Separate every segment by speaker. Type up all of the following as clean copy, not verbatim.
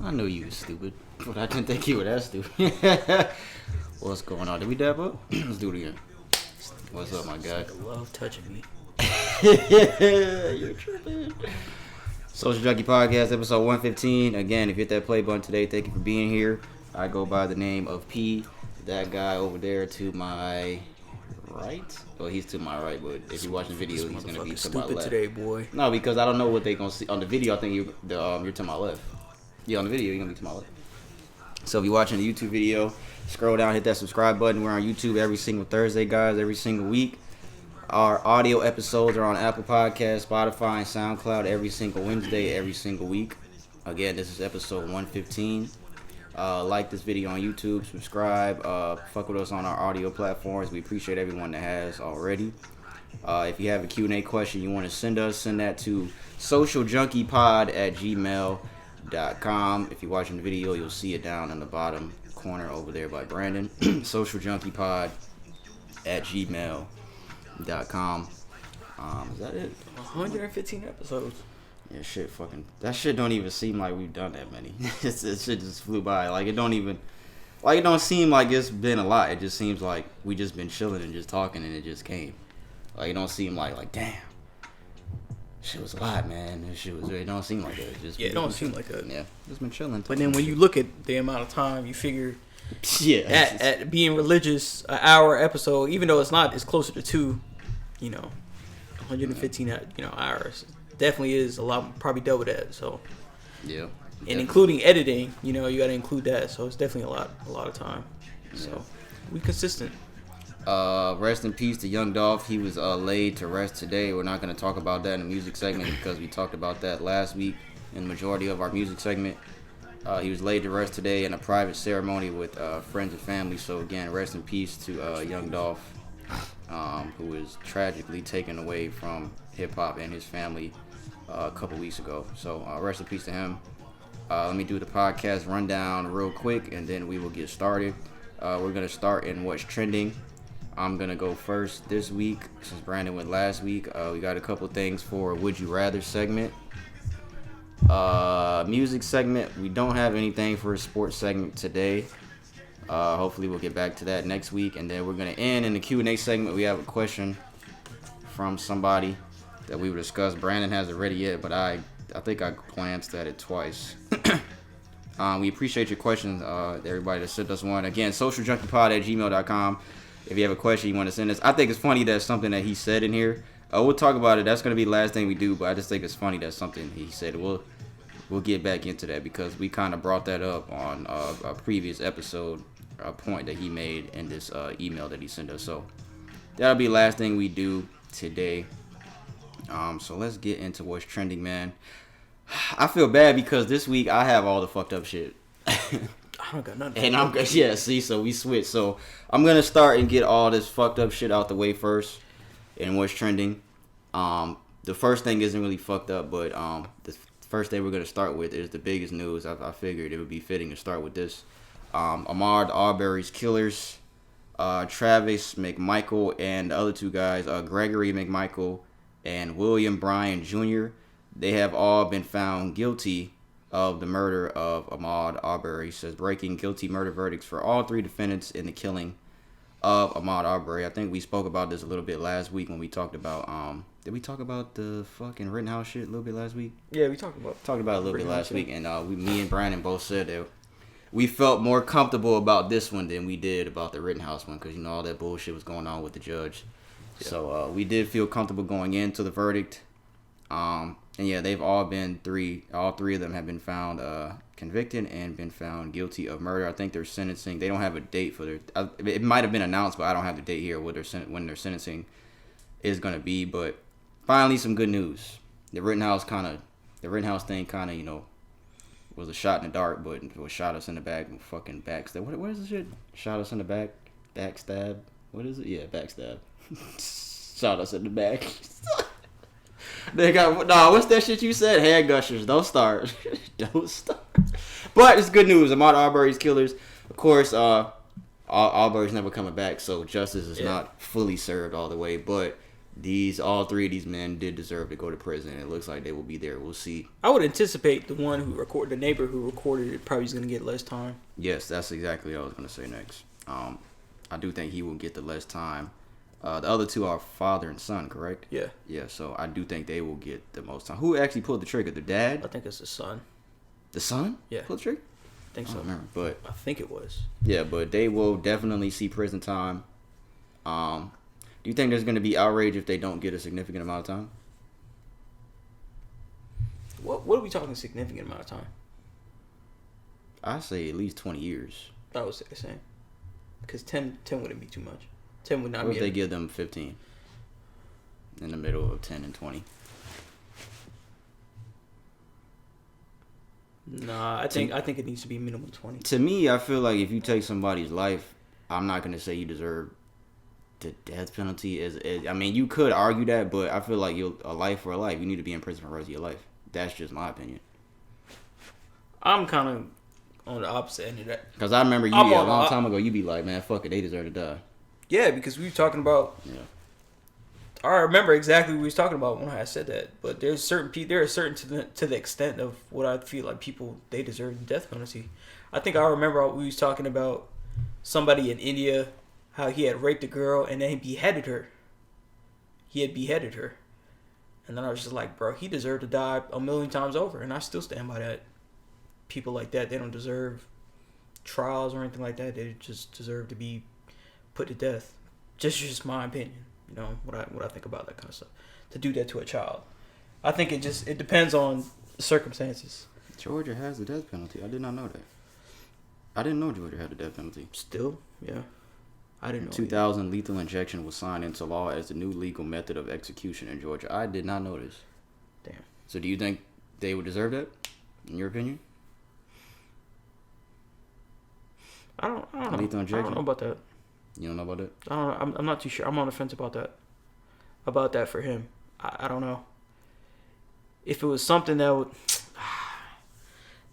Speaker 1: I know you was stupid, but I didn't think you were that stupid. What's going on? Did we dab up? Let's do it again. What's up, my guy?
Speaker 2: I love touching me.
Speaker 1: You're tripping. Social Junkie Podcast, episode 115. Again, if you hit that play button today, thank you for being here. I go by the name of P. That guy over there to my right. Well, he's to my right, but if you're watching the video, he's gonna be to my left.
Speaker 2: Today, boy.
Speaker 1: No, because I don't know what they gonna see on the video. I think you're to my left. Yeah, on the video, you're gonna be to my left. So if you're watching the YouTube video, scroll down, hit that subscribe button. We're on YouTube every single Thursday, guys, every single week. Our audio episodes are on Apple Podcasts, Spotify, and SoundCloud every single Wednesday, every single week. Again, this is episode 115. Like this video on YouTube, subscribe, fuck with us on our audio platforms. We appreciate everyone that has already. If you have a Q&A question you want to send us, send that to socialjunkiepod@gmail.com. If you're watching the video, you'll see it down in the bottom corner over there by Brandon. socialjunkiepod@gmail.com. Is that it?
Speaker 2: 115 episodes.
Speaker 1: Yeah, shit, that shit don't even seem like we've done that many. It shit just flew by. Like, it don't seem like it's been a lot. It just seems like we just been chilling and just talking and it just came. Like, it don't seem like damn, shit was a lot, man. It don't seem like that.
Speaker 2: It don't seem like that.
Speaker 1: Yeah, just been chilling.
Speaker 2: But then when you look at the amount of time, you figure,
Speaker 1: yeah,
Speaker 2: at being religious, an hour episode, even though it's not, it's closer to 2, 115, hours. Definitely is a lot, probably double that. So
Speaker 1: yeah,
Speaker 2: and
Speaker 1: definitely.
Speaker 2: Including editing, you got to include that. So it's definitely a lot of time. So we consistent.
Speaker 1: Rest in peace to Young Dolph. He was laid to rest today. We're not going to talk about that in the music segment because we talked about that last week in the majority of our music segment. He was laid to rest today in a private ceremony with friends and family. So again, rest in peace to Young Dolph, who was tragically taken away from hip hop and his family a couple weeks ago. So rest in peace to him. Let me do the podcast rundown real quick and then we will get started. We're going to start in what's trending. I'm going to go first this week since Brandon went last week. We got a couple things for Would You Rather segment. Music segment, we don't have anything for a sports segment today. Hopefully we'll get back to that next week. And then we're going to end in the Q&A segment. We have a question from somebody that we will discuss. Brandon hasn't read it yet, but I think I glanced at it twice. We appreciate your questions, everybody that sent us one. Again, socialjunkiepod@gmail.com. If you have a question you want to send us. I think it's funny that's something that he said in here. We'll talk about it. That's going to be the last thing we do, but I just think it's funny that's something he said. We'll get back into that because we kind of brought that up on a previous episode, a point that he made in this email that he sent us. So that'll be the last thing we do today. So let's get into what's trending, man. I feel bad because this week I have all the fucked up shit.
Speaker 2: I don't got nothing.
Speaker 1: And so we switched. So I'm gonna start and get all this fucked up shit out the way first. And what's trending. The first thing isn't really fucked up, but the first thing we're gonna start with is the biggest news. I figured it would be fitting to start with this. Ahmaud Arbery's killers, Travis McMichael and the other two guys, Gregory McMichael and William Bryan Jr., they have all been found guilty of the murder of Ahmaud Arbery. Says breaking guilty murder verdicts for all 3 defendants in the killing of Ahmaud Arbery. I think we spoke about this a little bit last week when we talked about did we talk about the fucking Rittenhouse shit a little bit last week?
Speaker 2: Yeah, we talked about
Speaker 1: it a little bit last week, and me and Brandon both said that we felt more comfortable about this one than we did about the Rittenhouse one because all that bullshit was going on with the judge. Yeah. So we did feel comfortable going into the verdict. And yeah, they've all three of them have been found convicted and been found guilty of murder. I think they're sentencing. They don't have a date for their. It might have been announced, but I don't have the date here when their sentencing is gonna be. But finally, some good news. The Rittenhouse thing kind of was a shot in the dark, but it was shot us in the back and fucking backstab. What is this shit? Shot us in the back, backstab. What is it? Yeah, backstab. Shot us in the back. They got what's that shit you said? Hand gushers. Don't start. But it's good news. Ahmaud Arbery's killers. Of course, Arbery's never coming back, so justice is not fully served all the way. But all three of these men did deserve to go to prison. It looks like they will be there. We'll see.
Speaker 2: I would anticipate the neighbor who recorded it probably is going to get less time.
Speaker 1: Yes, that's exactly what I was going to say next. I do think he will get the less time. The other two are father and son, correct?
Speaker 2: Yeah.
Speaker 1: Yeah, so I do think they will get the most time. Who actually pulled the trigger? The dad?
Speaker 2: I think it's the son.
Speaker 1: The son?
Speaker 2: Yeah.
Speaker 1: Pulled the trigger?
Speaker 2: I think so.
Speaker 1: I don't remember, but
Speaker 2: I think it was.
Speaker 1: yeah, but they will definitely see prison time. Do you think there's going to be outrage if they don't get a significant amount of time?
Speaker 2: What are we talking significant amount of time?
Speaker 1: I say at least 20 years.
Speaker 2: I would say the same. Because 10 wouldn't be too much. 10 would not
Speaker 1: What
Speaker 2: be.
Speaker 1: if they give them 15? In the middle of 10 and 20.
Speaker 2: Nah, I think it needs to be minimum 20.
Speaker 1: To me, I feel like if you take somebody's life, I'm not going to say you deserve the death penalty. I mean, you could argue that, but I feel like a life for a life. You need to be in prison for the rest of your life. That's just my opinion.
Speaker 2: I'm kind of on the opposite end of that.
Speaker 1: Because I remember a long time ago, you be like, man, fuck it, they deserve to die.
Speaker 2: Yeah, because we were talking about...
Speaker 1: Yeah.
Speaker 2: I remember exactly what we was talking about when I said that. But there are certain to the extent of what I feel like people, they deserve the death penalty. I think I remember we was talking about somebody in India, how he had raped a girl and then he beheaded her. And then I was just like, bro, he deserved to die a million times over. And I still stand by that. People like that, they don't deserve trials or anything like that. They just deserve to be put to death. Just my opinion. You know, what I think about that kind of stuff. To do that to a child. I think it depends on the circumstances.
Speaker 1: Georgia has the death penalty. I did not know that. I didn't know Georgia had the death penalty.
Speaker 2: Still, yeah. I didn't know.
Speaker 1: 2000, lethal injection was signed into law as the new legal method of execution in Georgia. I did not know this.
Speaker 2: Damn.
Speaker 1: So do you think they would deserve that, in your opinion?
Speaker 2: I don't know.
Speaker 1: Lethal injection?
Speaker 2: I don't know about that.
Speaker 1: You don't know about that?
Speaker 2: I don't know. I'm not too sure. I'm on the fence about that. About that for him. I don't know. If it was something that would...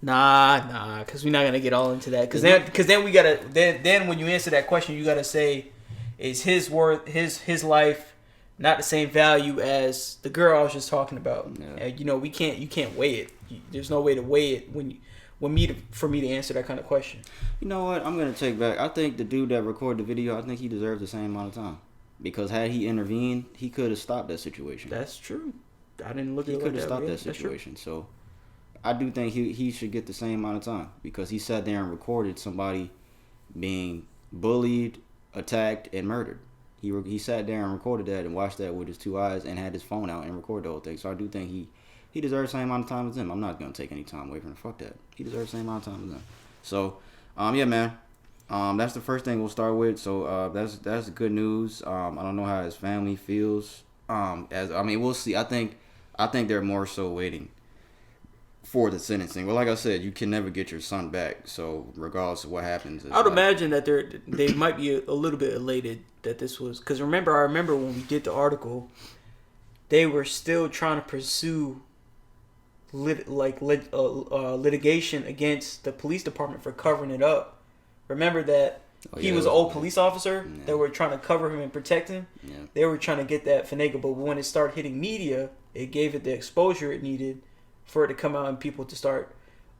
Speaker 2: Nah, because we're not going to get all into that. Because then we got to... Then when you answer that question, you got to say, is his his life not the same value as the girl I was just talking about?
Speaker 1: Yeah.
Speaker 2: And, you can't weigh it. There's no way to weigh it for me to answer that kind of question.
Speaker 1: You know what? I'm going to take back. I think the dude that recorded the video, I think he deserves the same amount of time. Because had he intervened, he could have stopped that situation.
Speaker 2: That's true. I didn't look at it like that.
Speaker 1: He could have stopped that situation. So I do think he should get the same amount of time. Because he sat there and recorded somebody being bullied, attacked, and murdered. He sat there and recorded that and watched that with his two eyes and had his phone out and recorded the whole thing. So I do think he deserves the same amount of time as him. I'm not going to take any time away from him. Fuck that. He deserves the same amount of time as him. So, yeah, man. That's the first thing we'll start with. So, that's good news. I don't know how his family feels. We'll see. I think they're more so waiting for the sentencing. Well, like I said, you can never get your son back. So, regardless of what happens,
Speaker 2: I would imagine that they might be a little bit elated that this was... Because I remember when we did the article, they were still trying to pursue... litigation against the police department for covering it up. Remember that he was an old police officer that were trying to cover him and protect him. Yeah. They were trying to get that finagled, but when it started hitting media, it gave it the exposure it needed for it to come out and people to start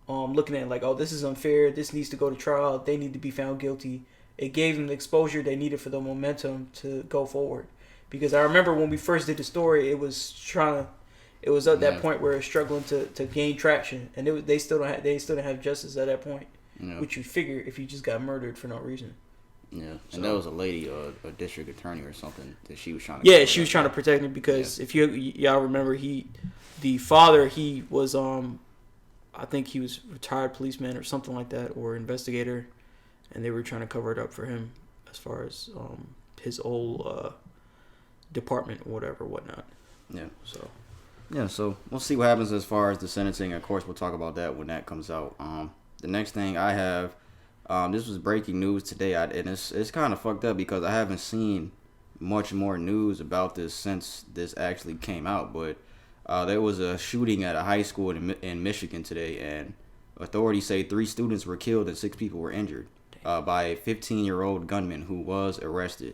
Speaker 2: looking at it like, oh, this is unfair. This needs to go to trial. They need to be found guilty. It gave them the exposure they needed for the momentum to go forward. Because I remember when we first did the story, it was at that point where it's struggling to gain traction, and they still don't have justice at that point, which you figure if you just got murdered for no reason. Yeah,
Speaker 1: and that was a lady, a district attorney or something that she was trying to.
Speaker 2: Yeah, she was trying to protect him because if y'all remember, the father was I think he was retired policeman or something like that, or investigator, and they were trying to cover it up for him as far as his old department or whatnot. Yeah. So.
Speaker 1: Yeah, so we'll see what happens as far as the sentencing. Of course, we'll talk about that when that comes out. The next thing I have, this was breaking news today, and it's kind of fucked up because I haven't seen much more news about this since this actually came out. But there was a shooting at a high school in Michigan today, and authorities say 3 students were killed and 6 people were injured by a 15-year-old gunman who was arrested.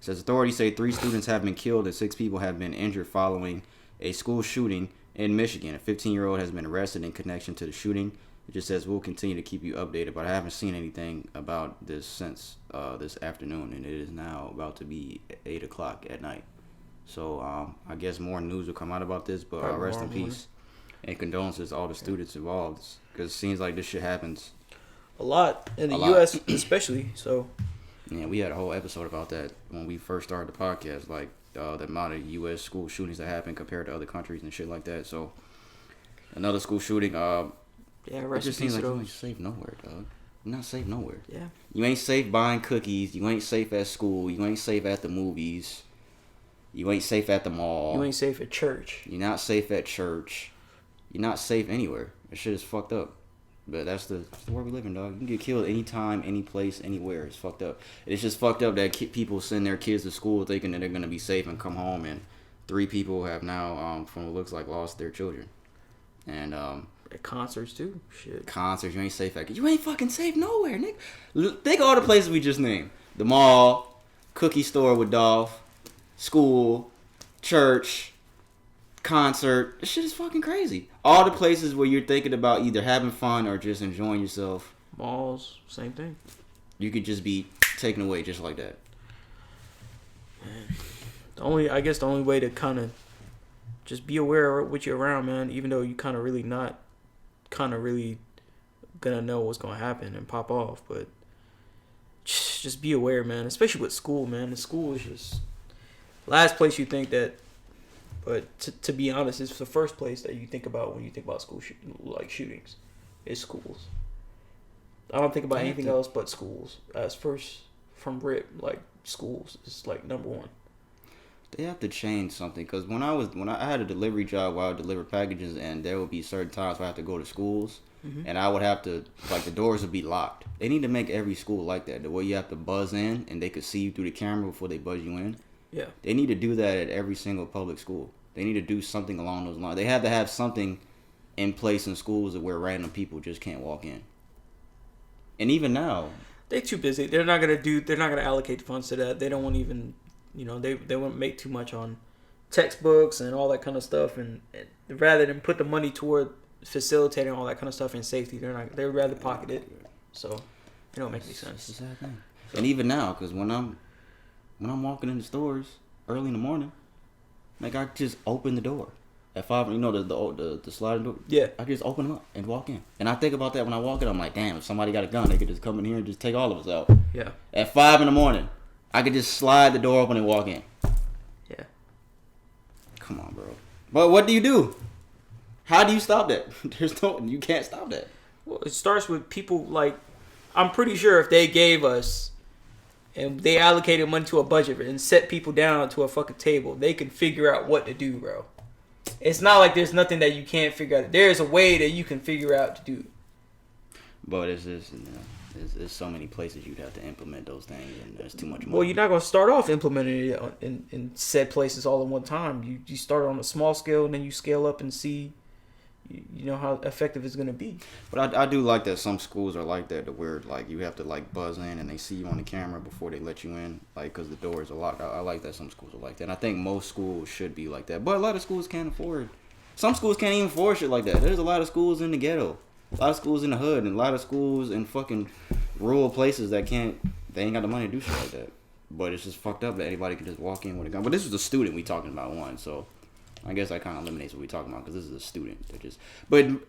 Speaker 1: It says authorities say 3 students have been killed and 6 people have been injured following a school shooting in Michigan. A 15-year-old has been arrested in connection to the shooting. It just says we'll continue to keep you updated, but I haven't seen anything about this since this afternoon, and it is now about to be 8 o'clock at night. So I guess more news will come out about this, but rest in peace and condolences to all the students involved, because it seems like this shit happens
Speaker 2: a lot in the U.S. especially. So
Speaker 1: yeah, we had a whole episode about that when we first started the podcast, like the amount of U.S. school shootings that happen compared to other countries and shit like that. So another school shooting. It just seems like you ain't safe nowhere, dog. You're not safe nowhere.
Speaker 2: Yeah.
Speaker 1: You ain't safe buying cookies. You ain't safe at school. You ain't safe at the movies. You ain't safe at the mall.
Speaker 2: You ain't safe at church.
Speaker 1: You're not safe at church. You're not safe anywhere. That shit is fucked up. But that's the world we live in, dog. You can get killed anytime, any place, anywhere. It's fucked up. It's just fucked up that people send their kids to school thinking that they're going to be safe and come home, and 3 people have now, from what looks like, lost their children. And
Speaker 2: at concerts too. Shit.
Speaker 1: Concerts, you ain't safe at. You ain't fucking safe nowhere, nigga. Think of all the places we just named: the mall, cookie store with Dolph, school, church, concert. This shit is fucking crazy. All the places where you're thinking about either having fun or just enjoying yourself.
Speaker 2: Malls, same thing.
Speaker 1: You could just be taken away just like that.
Speaker 2: Man. I guess the only way to kind of just be aware of what you're around, man. Even though you kind of really gonna know what's gonna happen and pop off, but just be aware, man. Especially with school, man. The school is just last place you think that. But to be honest, it's the first place that you think about when you think about school shootings. Is schools. I don't think about anything else but schools. As first from rip, like schools is like number 1.
Speaker 1: They have to change something, because when I had a delivery job where I would deliver packages, and there would be certain times where I have to go to schools, and I would have to, like, the doors would be locked. They need to make every school like that, the way you have to buzz in and they could see you through the camera before they buzz you in.
Speaker 2: Yeah.
Speaker 1: They need to do that at every single public school. They need to do something along those lines. They have to have something in place in schools where random people just can't walk in. And even now,
Speaker 2: they're too busy. They're not gonna allocate the funds to that. They don't want to even, they won't make too much on textbooks and all that kind of stuff, and rather than put the money toward facilitating all that kind of stuff and safety, they'd rather pocket it. So it don't make any sense.
Speaker 1: It's a sad thing. And even now, because when I'm walking in the stores early in the morning, like, I just open the door at 5. The sliding door.
Speaker 2: Yeah.
Speaker 1: I just open them up and walk in. And I think about that when I walk in. I'm like, damn, if somebody got a gun, they could just come in here and just take all of us out.
Speaker 2: Yeah.
Speaker 1: At 5 in the morning, I could just slide the door open and walk in.
Speaker 2: Yeah.
Speaker 1: Come on, bro. But what do you do? How do you stop that? You can't stop that.
Speaker 2: Well, it starts with people, like, I'm pretty sure if they gave us and they allocated money to a budget and set people down to a fucking table, they can figure out what to do, bro. It's not like there's nothing that you can't figure out. There's a way that you can figure out to do.
Speaker 1: But it's just, there's so many places you'd have to implement those things, and there's too much money.
Speaker 2: Well, you're not going to start off implementing it in said places all in one time. You start on a small scale, and then you scale up and see, how effective it's going to be.
Speaker 1: But I do like that some schools are like that, where, like, you have to, like, buzz in and they see you on the camera before they let you in, like, because the doors are locked. I like that some schools are like that. And I think most schools should be like that. But a lot of schools can't afford. Some schools can't even afford shit like that. There's a lot of schools in the ghetto, a lot of schools in the hood, and a lot of schools in fucking rural places that they ain't got the money to do shit like that. But it's just fucked up that anybody can just walk in with a gun. But this is a student we talking about, one, so I guess that kind of eliminates what we're talking about, because this is a student.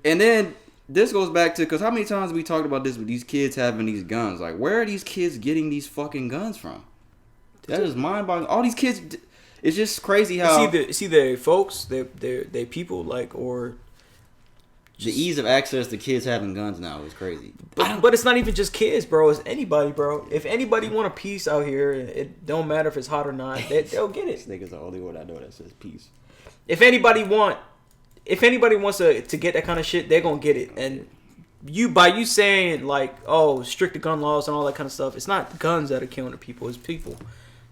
Speaker 1: And then this goes back to, because how many times have we talked about this with these kids having these guns? Like, where are these kids getting these fucking guns from? That is mind-boggling. All these kids, it's just crazy how
Speaker 2: it's either folks, they people, like, or
Speaker 1: the ease of access to kids having guns now is crazy.
Speaker 2: But it's not even just kids, bro. It's anybody, bro. If anybody want a piece out here, it don't matter if it's hot or not. They'll get it.
Speaker 1: This nigga's the only one I know that says peace.
Speaker 2: If anybody wants to get that kind of shit, they're gonna get it. And by you saying, like, oh, strict gun laws and all that kind of stuff, it's not guns that are killing the people, it's people.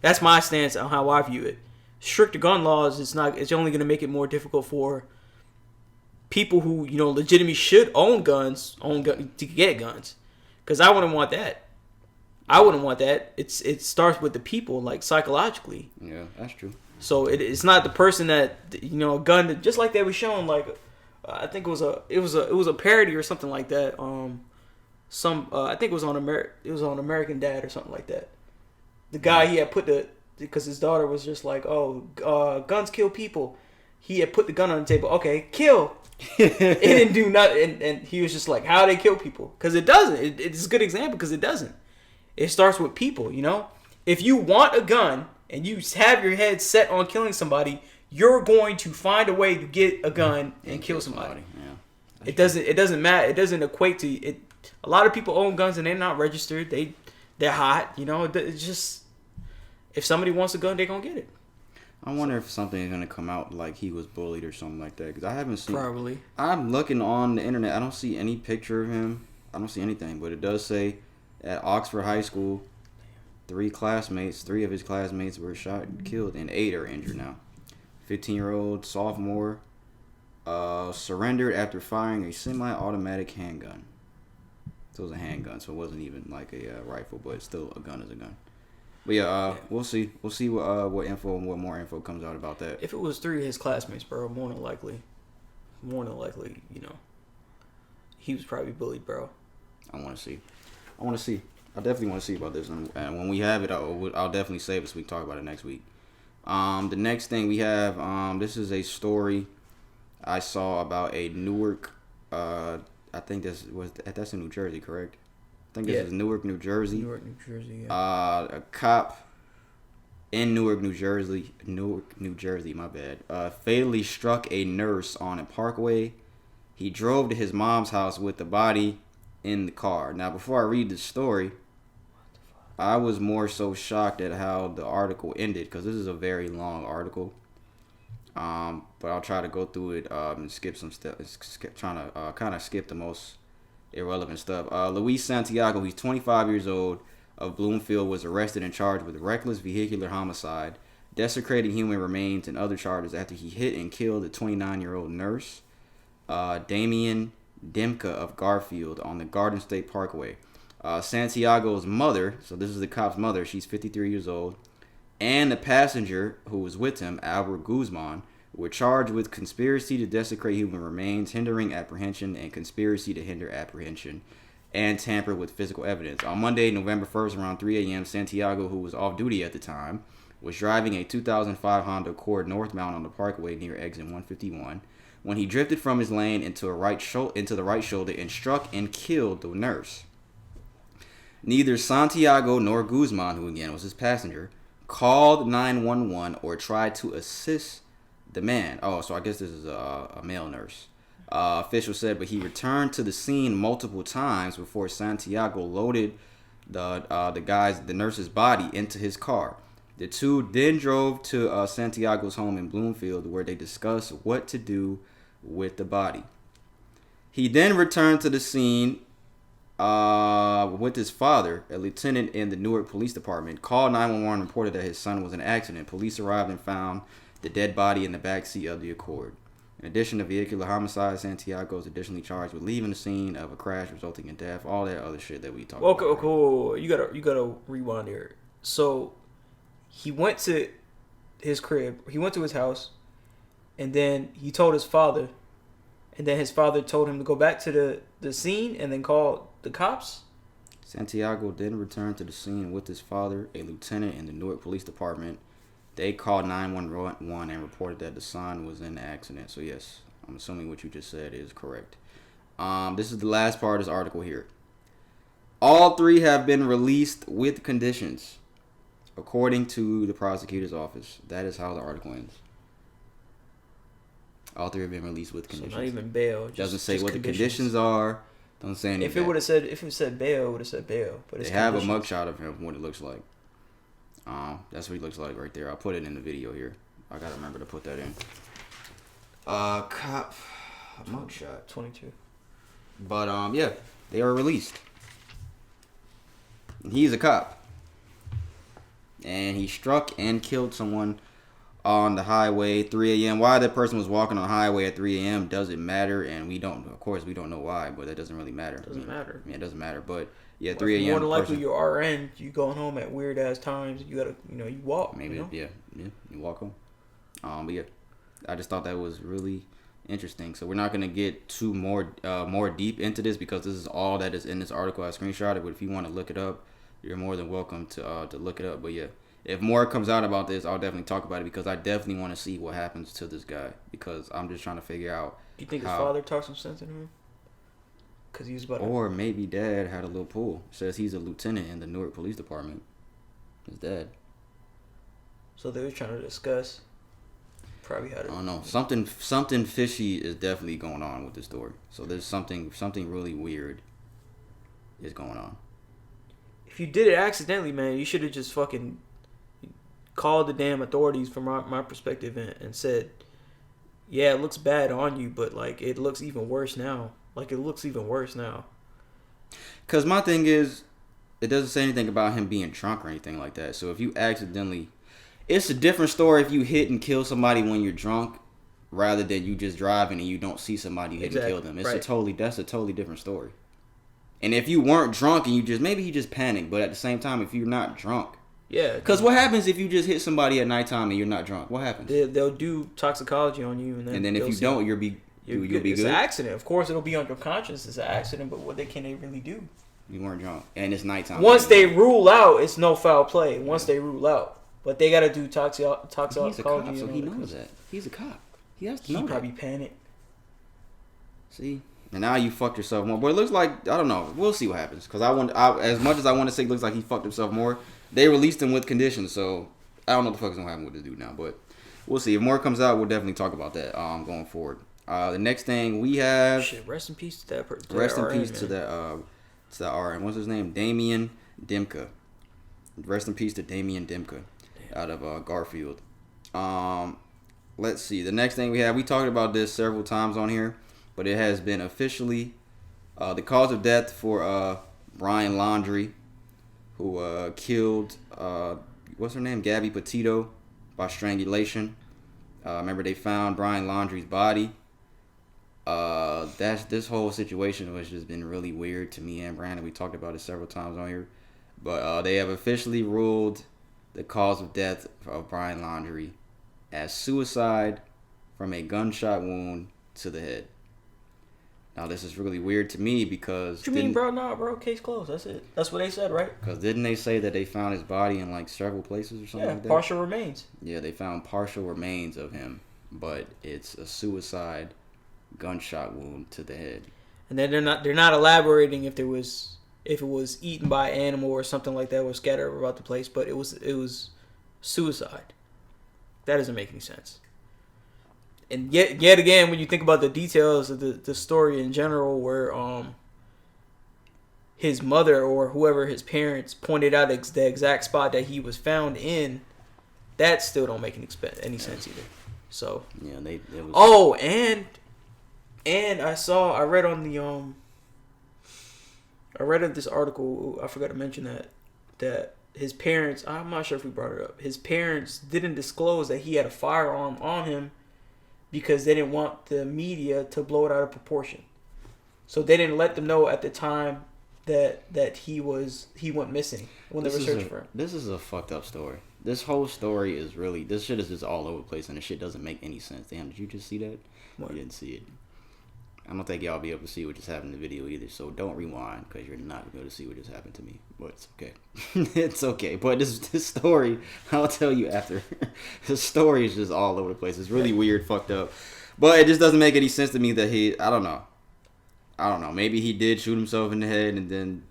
Speaker 2: That's my stance on how I view it. Strict gun laws, it's only gonna make it more difficult for people who, legitimately should own guns to get guns. Because I wouldn't want that. I wouldn't want that. It starts with the people, like psychologically.
Speaker 1: Yeah, that's true.
Speaker 2: So it's not the person that a gun that, just like they were showing, like I think it was a parody or something like that. I think it was on American Dad or something like that. The guy he had because his daughter was just like, guns kill people. He had put the gun on the table. Okay, kill. It didn't do nothing, and he was just like, how do they kill people? Because it doesn't. It's a good example because it doesn't. It starts with people. If you want a gun and you have your head set on killing somebody, you're going to find a way to get a gun and kill somebody. Yeah. It doesn't matter. It doesn't equate to it. A lot of people own guns and they're not registered. They're hot. It's just, if somebody wants a gun, they're gonna get it.
Speaker 1: I wonder if something is gonna come out like he was bullied or something like that, because I haven't seen.
Speaker 2: Probably.
Speaker 1: I'm looking on the internet. I don't see any picture of him. I don't see anything, but it does say at Oxford High School, 3 of his classmates were shot and killed, and 8 are injured now. 15-year-old sophomore surrendered after firing a semi-automatic handgun. So it was a handgun, so it wasn't even like a rifle, but still a gun is a gun. But yeah, we'll see. We'll see what more info comes out about that.
Speaker 2: If it was 3 of his classmates, bro, more than likely, he was probably bullied, bro.
Speaker 1: I want to see. I definitely want to see about this, and when we have it, I'll definitely save it so we can talk about it next week. The next thing we have, this is a story I saw about a Newark. I think that's in New Jersey, correct? I think this is Newark, New Jersey.
Speaker 2: Newark, New Jersey. Yeah.
Speaker 1: A cop in Newark, New Jersey. My bad. Fatally struck a nurse on a parkway. He drove to his mom's house with the body in the car. Now, before I read the story, I was more so shocked at how the article ended, because this is a very long article. But I'll try to go through it and skip some steps. Trying to kind of skip the most irrelevant stuff. Luis Santiago, he's 25 years old, of Bloomfield, was arrested and charged with reckless vehicular homicide, desecrating human remains, and other charges after he hit and killed a 29-year-old nurse, Damian Dimka of Garfield, on the Garden State Parkway. Santiago's mother, so this is the cop's mother, she's 53 years old, and the passenger who was with him, Albert Guzman, were charged with conspiracy to desecrate human remains, hindering apprehension, and conspiracy to hinder apprehension and tamper with physical evidence. On Monday, November 1st, around 3 a.m., Santiago, who was off duty at the time, was driving a 2005 Honda Accord northbound on the parkway near exit 151 when he drifted from his lane into the right shoulder and struck and killed the nurse. Neither Santiago nor Guzman, who again was his passenger, called 911 or tried to assist the man. Oh, so I guess this is a male nurse. Officials said, but he returned to the scene multiple times before Santiago loaded the nurse's body into his car. The two then drove to Santiago's home in Bloomfield, where they discussed what to do with the body. He then returned to the scene with his father, a lieutenant in the Newark Police Department, called 911 and reported that his son was in an accident. Police arrived and found the dead body in the backseat of the Accord. In addition to vehicular homicide, Santiago is additionally charged with leaving the scene of a crash resulting in death. All that other shit that we talked about.
Speaker 2: Okay, cool. You gotta rewind here. So he went to his crib. He went to his house, and then he told his father, and then his father told him to go back to the scene and then call the cops.
Speaker 1: Santiago then returned to the scene with his father, a lieutenant in the Newark Police Department. They called 911 and reported that the son was in the accident. So yes, I'm assuming what you just said is correct. This is the last part of this article here. All 3 have been released with conditions, according to the prosecutor's office. That is how the article ends. All 3 have been released with conditions.
Speaker 2: So not even bail.
Speaker 1: Doesn't say what the conditions are. Doesn't say anything.
Speaker 2: If it said bail, it would have said bail. But
Speaker 1: they have a mugshot of him, what it looks like. That's what he looks like right there. I'll put it in the video here. I gotta remember to put that in. Cop mugshot
Speaker 2: 22.
Speaker 1: But yeah, they are released. He's a cop, and he struck and killed someone on the highway 3 a.m. Why that person was walking on the highway at 3 a.m. doesn't matter, and we don't know why, but that doesn't really matter.
Speaker 2: It doesn't matter.
Speaker 1: Yeah, it doesn't matter, but yeah, 3 a.m.
Speaker 2: More than likely, you're RN. You going home at weird ass times. You gotta, you walk.
Speaker 1: Maybe, you walk home. But yeah, I just thought that was really interesting. So we're not gonna get too more deep into this because this is all that is in this article. I screenshotted, but if you want to look it up, you're more than welcome to look it up. But yeah, if more comes out about this, I'll definitely talk about it because I definitely want to see what happens to this guy because I'm just trying to figure out.
Speaker 2: You think his father talked some sense into him? Because he was about
Speaker 1: or maybe dad had a little pull. Says he's a lieutenant in the Newark Police Department. His dad.
Speaker 2: So they were trying to discuss. Probably had.
Speaker 1: I don't know. Something fishy is definitely going on with this story. So there's something really weird is going on.
Speaker 2: If you did it accidentally, man, you should have just fucking called the damn authorities from my perspective and said, yeah, it looks bad on you, but like it looks even worse now.
Speaker 1: Because my thing is, it doesn't say anything about him being drunk or anything like that. So if you accidentally, it's a different story if you hit and kill somebody when you're drunk, rather than you just driving and you don't see somebody hit and kill them. That's a totally different story. And if you weren't drunk and maybe you just panicked, but at the same time, if you're not drunk,
Speaker 2: yeah.
Speaker 1: Because what happens if you just hit somebody at nighttime and you're not drunk? What happens?
Speaker 2: They'll do toxicology on you, and then
Speaker 1: if you don't, you'll be good.
Speaker 2: It's an accident. Of course, it'll be on your conscience. It's an accident, but what can they really do?
Speaker 1: You weren't drunk, and it's nighttime.
Speaker 2: Once they rule out, it's no foul play. Once they rule out, but they got to do toxicology.
Speaker 1: He's a cop, so he knows that. He's a cop. He has to know.
Speaker 2: He probably panicked.
Speaker 1: See, and now you fucked yourself more. But it looks like I don't know. We'll see what happens. Because as much as I want to say, it looks like he fucked himself more. They released him with conditions, so I don't know what the fuck's gonna happen with this dude now. But we'll see. If more comes out, we'll definitely talk about that going forward. The next thing we have.
Speaker 2: Shit, rest in peace to that person.
Speaker 1: Rest in peace to that RN. What's his name? Damian Dimka. Rest in peace to Damian Dimka out of Garfield. Let's see. The next thing we have, we talked about this several times on here, but it has been officially the cause of death for Brian Laundrie, who killed what's her name? Gabby Petito by strangulation. Remember they found Brian Laundrie's body. This whole situation has just been really weird to me and Brandon. We talked about it several times on here, but they have officially ruled the cause of death of Brian Laundrie as suicide from a gunshot wound to the head. Now this is really weird to me because.
Speaker 2: What you mean, bro? Nah, bro. Case closed. That's it. That's what they said, right?
Speaker 1: Because didn't they say that they found his body in like several places or something like that?
Speaker 2: Partial remains.
Speaker 1: Yeah, they found partial remains of him, but it's a suicide gunshot wound to the head.
Speaker 2: And then they're not elaborating if it was eaten by an animal or something like that or scattered about the place, but it was suicide. That doesn't make any sense. And yet again, when you think about the details of the story in general, where his mother or whoever his parents pointed out the exact spot that he was found in, that still don't make any sense either. So
Speaker 1: yeah, it was.
Speaker 2: Oh, and I read on the I read in this article, I forgot to mention that his parents, I'm not sure if we brought it up, his parents didn't disclose that he had a firearm on him because they didn't want the media to blow it out of proportion. So they didn't let them know at the time that he went missing when they were searching for him. This
Speaker 1: is a fucked up story. This whole story is really, this shit is just all over the place and the shit doesn't make any sense. Damn, did you just see that?
Speaker 2: What?
Speaker 1: You didn't see it. I don't think y'all be able to see what just happened in the video either, so don't rewind because you're not going to be able to see what just happened to me. But it's okay. It's okay. But this story, I'll tell you after. The story is just all over the place. It's really weird, fucked up. But it just doesn't make any sense to me that I don't know. Maybe he did shoot himself in the head and then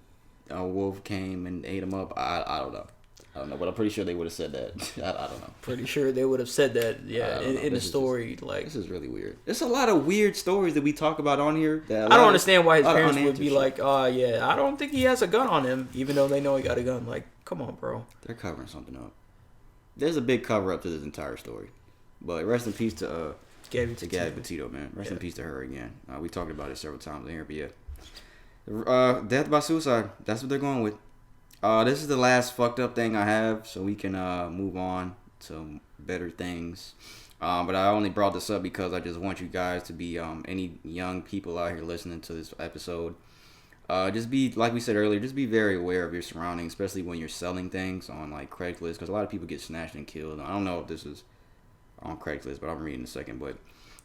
Speaker 1: a wolf came and ate him up. I don't know. I don't know, but I'm pretty sure they would have said that. I don't know.
Speaker 2: Pretty sure they would have said that, yeah, in the story.
Speaker 1: This is really weird. There's a lot of weird stories that we talk about on here.
Speaker 2: I don't understand why his parents would be like, yeah, I don't think he has a gun on him, even though they know he got a gun. Like, come on, bro.
Speaker 1: They're covering something up. There's a big cover up to this entire story. But rest in peace to Gabby Petito, man. Rest in peace to her again. We talked about it several times in here, but yeah. Death by suicide. That's what they're going with. This is the last fucked up thing I have, so we can move on to better things. But I only brought this up because I just want you guys to be any young people out here listening to this episode. Just be, like we said earlier, just be very aware of your surroundings, especially when you're selling things on like Craigslist, because a lot of people get snatched and killed. I don't know if this is on Craigslist, but I'm reading in a second. But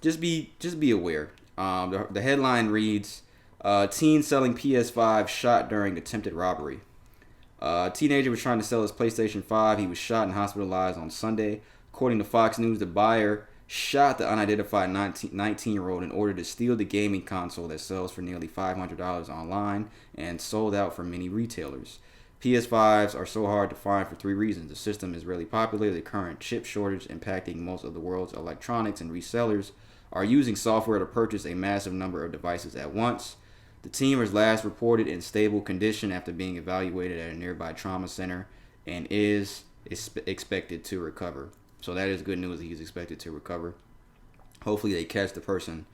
Speaker 1: just be aware. The headline reads, teen selling PS5 shot during attempted robbery. A teenager was trying to sell his PlayStation 5. He was shot and hospitalized on Sunday. According to Fox News, the buyer shot the unidentified 19-year-old in order to steal the gaming console that sells for nearly $500 online and sold out for many retailers. PS5s are so hard to find for 3 reasons. The system is really popular, the current chip shortage impacting most of the world's electronics, and resellers are using software to purchase a massive number of devices at once. The teen was last reported in stable condition after being evaluated at a nearby trauma center and is expected to recover. So that is good news. He's expected to recover. Hopefully they catch the person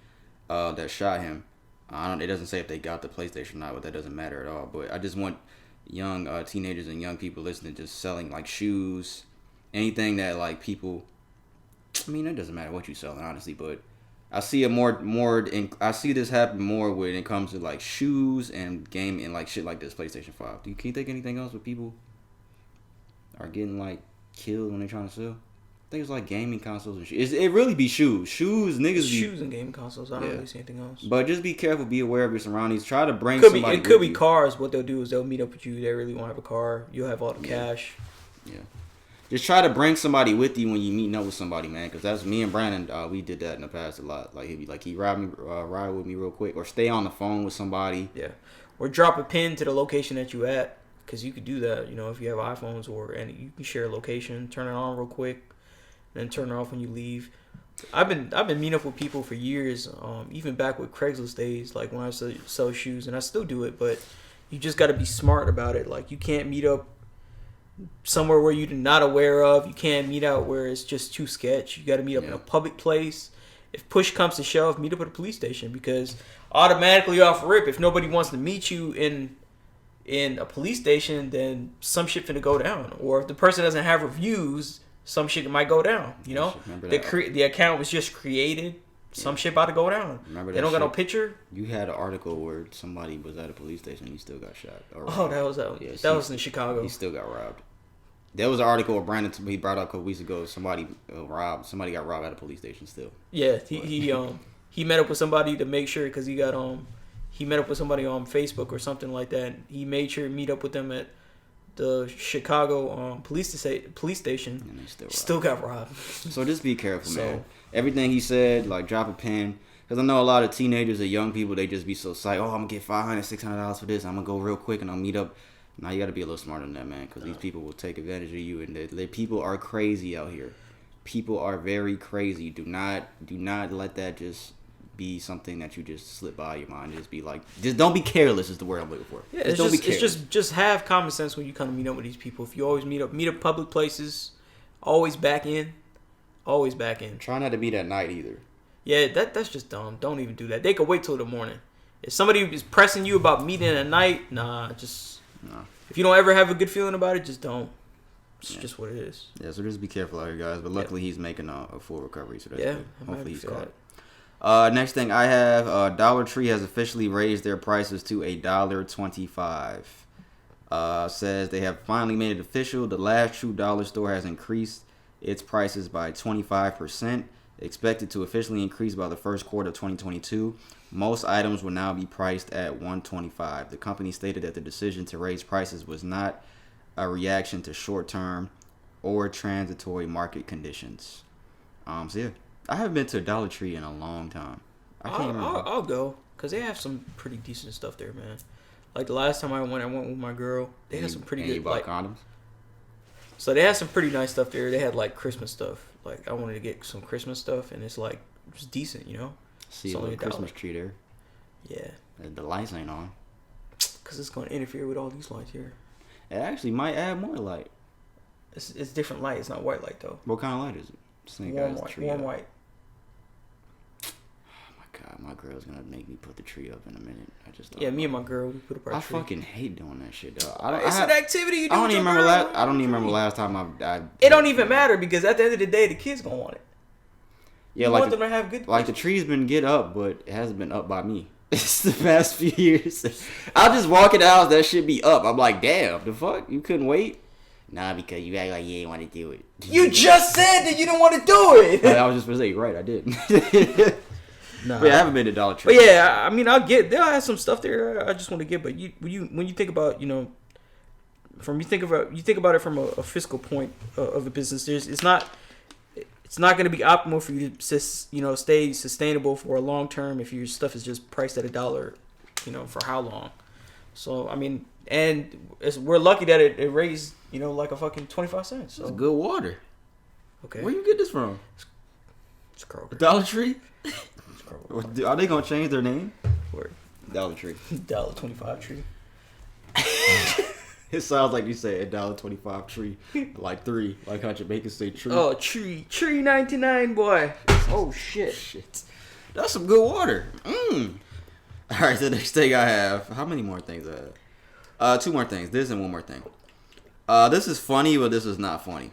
Speaker 1: that shot him. It doesn't say if they got the PlayStation or not, but that doesn't matter at all. But I just want young teenagers and young people listening just selling like shoes, anything that like people. I mean, it doesn't matter what you're selling, honestly, but I see I see this happen more when it comes to like shoes and game and like shit like this PlayStation 5. Can you think anything else where people are getting like killed when they're trying to sell? I think it's like gaming consoles and shit. It really be shoes. Shoes, niggas
Speaker 2: shoes and gaming consoles. I don't really see anything else.
Speaker 1: But just be careful. Be aware of your surroundings. Try to bring somebody.
Speaker 2: It could be cars. What they'll do is they'll meet up with you. They really won't have a car. You'll have all the cash.
Speaker 1: Yeah. Just try to bring somebody with you when you meeting up with somebody, man. Because that's me and Brandon. We did that in the past a lot. Like he'd be like, ride with me real quick, or stay on the phone with somebody.
Speaker 2: Yeah. Or drop a pin to the location that you at, because you could do that. You know, if you have iPhones and you can share a location, turn it on real quick, and then turn it off when you leave. I've been meeting up with people for years, even back with Craigslist days, like when I sell shoes, and I still do it. But you just got to be smart about it. Like you can't meet up somewhere where you're not aware of. You can't meet out where it's just too sketch. You got to meet up in a public place. If push comes to shove, meet up at a police station, because automatically off rip, if nobody wants to meet you in a police station, then some shit finna go down. Or if the person doesn't have reviews, some shit might go down. You know, the account was just created. Some shit about to go down. Remember they don't got no picture.
Speaker 1: You had an article where somebody was at a police station and he still got shot.
Speaker 2: That was in Chicago.
Speaker 1: He still got robbed. There was an article where Brandon he brought up a couple weeks ago. Somebody got robbed at a police station still.
Speaker 2: Yeah, he met up with somebody to make sure, because he met up with somebody on Facebook or something like that. He made sure to meet up with them at the Chicago police station. And they still got robbed.
Speaker 1: So just be careful, man. Everything he said, like drop a pin. Because I know a lot of teenagers or young people, they just be so psyched. Oh, I'm going to get $500, $600 for this. I'm going to go real quick and I'll meet up. Now you got to be a little smarter than that, man. Because these people will take advantage of you. And the people are crazy out here. People are very crazy. Do not let that just be something that you just slip by your mind. Just be like, just don't be careless is the word I'm looking for.
Speaker 2: Yeah, don't be careless. It's just have common sense when you come to meet up with these people. If you always meet up public places, always back in.
Speaker 1: Try not to meet at night either.
Speaker 2: Yeah, that's just dumb. Don't even do that. They could wait till the morning. If somebody is pressing you about meeting at night, nah. If you don't ever have a good feeling about it, just don't. It's just what it is.
Speaker 1: Yeah, so just be careful out here, guys. But luckily, he's making a full recovery, so that's good. Hopefully he's caught. Next thing I have, Dollar Tree has officially raised their prices to $1.25. Says they have finally made it official. The last true dollar store has increased its prices by 25%, expected to officially increase by the first quarter of 2022. Most items will now be priced at $1.25. The company stated that the decision to raise prices was not a reaction to short-term or transitory market conditions. So yeah, I haven't been to Dollar Tree in a long time.
Speaker 2: I'll go, because they have some pretty decent stuff there, man. Like the last time I went with my girl. They had some pretty good.
Speaker 1: You bought condoms?
Speaker 2: So they had some pretty nice stuff there. They had like Christmas stuff. Like I wanted to get some Christmas stuff, and it's like just decent, you know.
Speaker 1: See a little Christmas tree there.
Speaker 2: Yeah.
Speaker 1: The lights ain't on.
Speaker 2: Because it's going to interfere with all these lights here.
Speaker 1: It actually might add more light.
Speaker 2: It's different light. It's not white light though.
Speaker 1: What kind of light is it?
Speaker 2: Warm white.
Speaker 1: Oh my my girl's gonna make me put the tree up in a minute. I just
Speaker 2: yeah, me and my girl, we put up our tree.
Speaker 1: I fucking hate doing that shit, dog.
Speaker 2: It's an activity you do. I don't even
Speaker 1: remember last time I
Speaker 2: it don't even matter because at the end of the day, the kids gonna want it.
Speaker 1: Yeah,
Speaker 2: you
Speaker 1: like
Speaker 2: want them to have good.
Speaker 1: Like the tree's been get up, but it hasn't been up by me. It's the past few years. I'll just walk in the house, that shit be up. I'm like, damn, the fuck? You couldn't wait? Nah, because you act like you didn't want to do it.
Speaker 2: You just said that you don't want to do it.
Speaker 1: I was just gonna say, you're right, I did. Nah. But yeah, I haven't been to Dollar Tree.
Speaker 2: But yeah, I mean, they'll have some stuff there. I just want to get, but when you think about, you think about it from a fiscal point of the business. It's not going to be optimal for you to stay sustainable for a long term if your stuff is just priced at $1, for how long. So I mean, and we're lucky that it raised like a fucking 25 cents. So.
Speaker 1: It's good water.
Speaker 2: Okay.
Speaker 1: Where you get this from?
Speaker 2: It's Kroger.
Speaker 1: Dollar Tree. Are they gonna change their name?
Speaker 2: Word.
Speaker 1: Dollar Tree.
Speaker 2: $1.25 tree.
Speaker 1: It sounds like you say $1.25 tree, like three, like how Jamaicans say tree.
Speaker 2: Oh, tree 99, boy. Oh shit.
Speaker 1: That's some good water. All right, the next thing I have. How many more things I have? 2 more things. This and one more thing. This is funny, but this is not funny.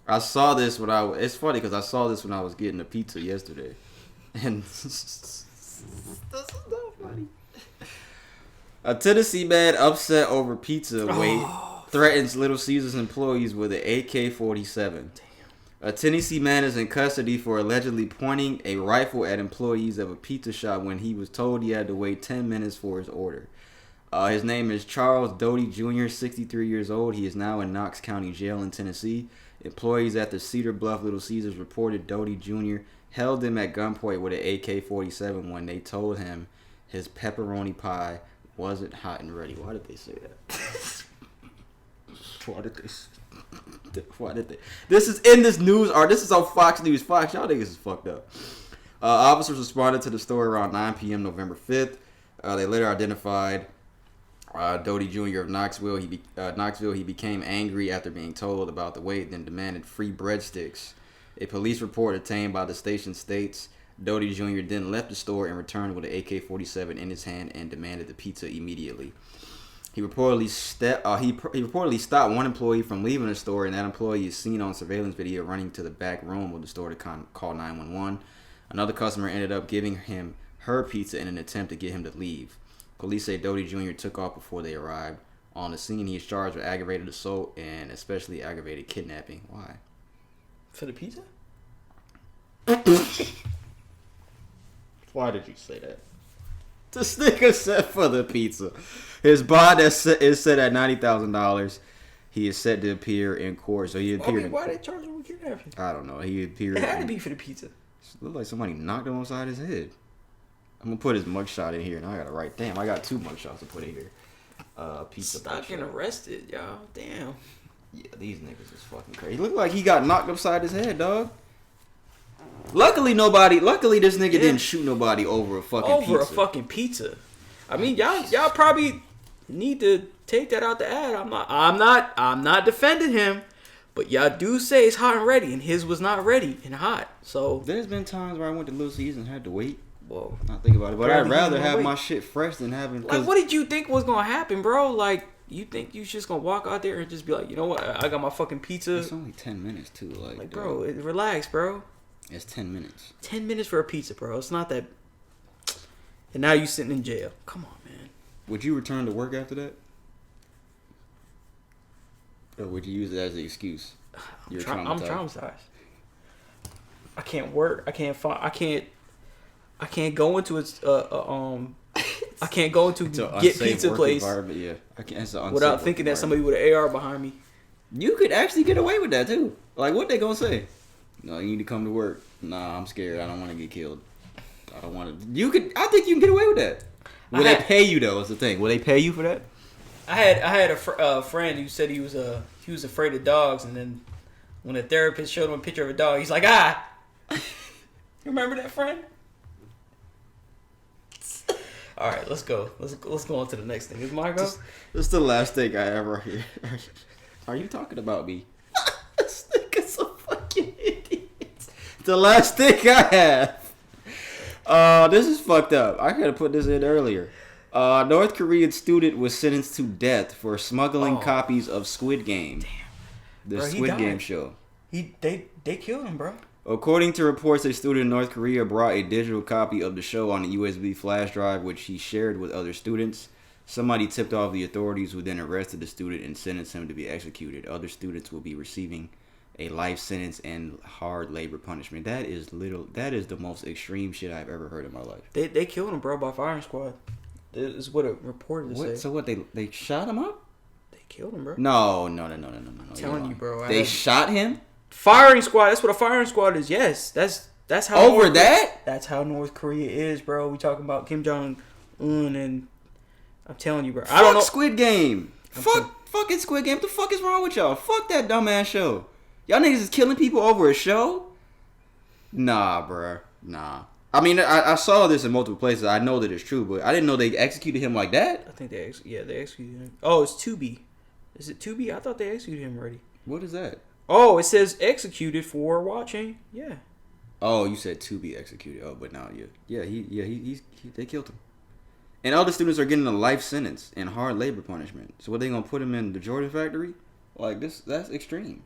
Speaker 1: I saw this it's funny because I saw this when I was getting a pizza yesterday. And this is not funny. A Tennessee man upset over pizza weight threatens Little Caesars employees with an AK-47. Damn. A Tennessee man is in custody for allegedly pointing a rifle at employees of a pizza shop when he was told he had to wait 10 minutes for his order. His name is Charles Doty Jr., 63 years old. He is now in Knox County Jail in Tennessee. Employees at the Cedar Bluff Little Caesars reported Doty Jr. held him at gunpoint with an AK-47 when they told him his pepperoni pie wasn't hot and ready. Why did they say that? Why did they? This is in this news, or this is on Fox News. Fox, y'all niggas is fucked up. Officers responded to the story around 9 p.m. November 5th. They later identified Doty Jr. of Knoxville. He became angry after being told about the wait, then demanded free breadsticks. A police report obtained by the station states Doty Jr. then left the store and returned with an AK-47 in his hand and demanded the pizza immediately. He reportedly stopped one employee from leaving the store, and that employee is seen on surveillance video running to the back room of the store to call 911. Another customer ended up giving him her pizza in an attempt to get him to leave. Police say Doty Jr. took off before they arrived. On the scene, he is charged with aggravated assault and especially aggravated kidnapping. Why?
Speaker 2: For the pizza?
Speaker 1: Why did you say that? This nigga said for the pizza. His bond is set at $90,000. He is set to appear in court. So he appeared.
Speaker 2: Why they charge him with kidnapping?
Speaker 1: I don't know. He appeared.
Speaker 2: It had to be for the pizza.
Speaker 1: It looked like somebody knocked him upside his head. I'm gonna put his mugshot in here, and I gotta write. Damn, I got 2 mugshots to put in here. Pizza.
Speaker 2: Stop getting arrested, y'all. Damn.
Speaker 1: Yeah, these niggas is fucking crazy. He looked like he got knocked upside his head, dog. Luckily, this nigga didn't shoot nobody over a fucking pizza.
Speaker 2: I mean, y'all probably need to take that out the ad. I'm not defending him, but y'all do say it's hot and ready, and his was not ready and hot. So
Speaker 1: there's been times where I went to Little Caesars and had to wait.
Speaker 2: Whoa,
Speaker 1: not think about it, but I'd rather have my shit fresh than having.
Speaker 2: Like, what did you think was gonna happen, bro? Like, you think you just gonna walk out there and just be like, you know what? I got my fucking pizza.
Speaker 1: It's only 10 minutes too, like
Speaker 2: bro. Relax, bro.
Speaker 1: It's 10 minutes.
Speaker 2: 10 minutes for a pizza, bro. It's not that. And now you sitting in jail. Come on, man.
Speaker 1: Would you return to work after that? Or would you use it as an excuse?
Speaker 2: I'm traumatized. I can't work. I can't go into I can't go into get pizza place.
Speaker 1: Yeah,
Speaker 2: without thinking that somebody with an AR behind me.
Speaker 1: You could actually get away with that too. Like, what they gonna say? No, you need to come to work. Nah, I'm scared. I don't want to get killed. I don't want to. I think you can get away with that. Will they pay you though? Is the thing. Will they pay you for that?
Speaker 2: I had a friend who said he was afraid of dogs, and then when a therapist showed him a picture of a dog, he's like, ah. You remember that friend? All right, let's go. Let's go on to the next thing. Is my go?
Speaker 1: This is the last thing I ever hear. Are you talking about me? This nigga's a fucking idiot. The last thing I have. This is fucked up. I could have put this in earlier. North Korean student was sentenced to death for smuggling copies of Squid Game. Damn. The Squid Game show.
Speaker 2: They killed him, bro.
Speaker 1: According to reports, a student in North Korea brought a digital copy of the show on a USB flash drive, which he shared with other students. Somebody tipped off the authorities, who then arrested the student and sentenced him to be executed. Other students will be receiving a life sentence and hard labor punishment. That is the most extreme shit I've ever heard in my life.
Speaker 2: They killed him, bro, by firing squad. Is what a reporter said.
Speaker 1: So what? They shot him up?
Speaker 2: They killed him, bro.
Speaker 1: No.
Speaker 2: I'm telling you, bro.
Speaker 1: They shot him?
Speaker 2: Firing squad. That's what a firing squad is. Yes, that's how.
Speaker 1: Over that?
Speaker 2: That's how North Korea is, bro. We talking about Kim Jong Un, and I'm telling you, bro. I don't know.
Speaker 1: Squid Game. Fucking Squid Game. What the fuck is wrong with y'all? Fuck that dumbass show. Y'all niggas is killing people over a show? Nah, bro. Nah. I mean, I saw this in multiple places. I know that it's true, but I didn't know they executed him like that.
Speaker 2: I think they executed him. Oh, it's Tubi. Is it Tubi? I thought they executed him already.
Speaker 1: What is that?
Speaker 2: Oh, it says executed for watching. Yeah.
Speaker 1: Oh, you said to be executed. Oh, but now, they killed him. And other students are getting a life sentence and hard labor punishment. So what, they gonna put him in the Jordan factory? Like that's extreme.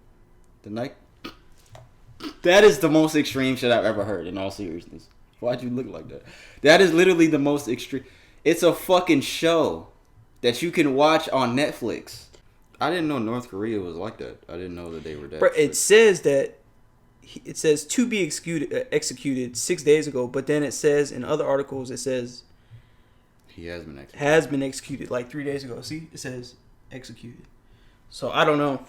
Speaker 1: That is the most extreme shit I've ever heard. In all seriousness, why'd you look like that? That is literally the most extreme. It's a fucking show that you can watch on Netflix. I didn't know North Korea was like that. I didn't know that they were that.
Speaker 2: But it says to be executed 6 days ago, but then it says in other articles it says
Speaker 1: he has been executed.
Speaker 2: Has been executed like 3 days ago. See, it says executed. So I don't know.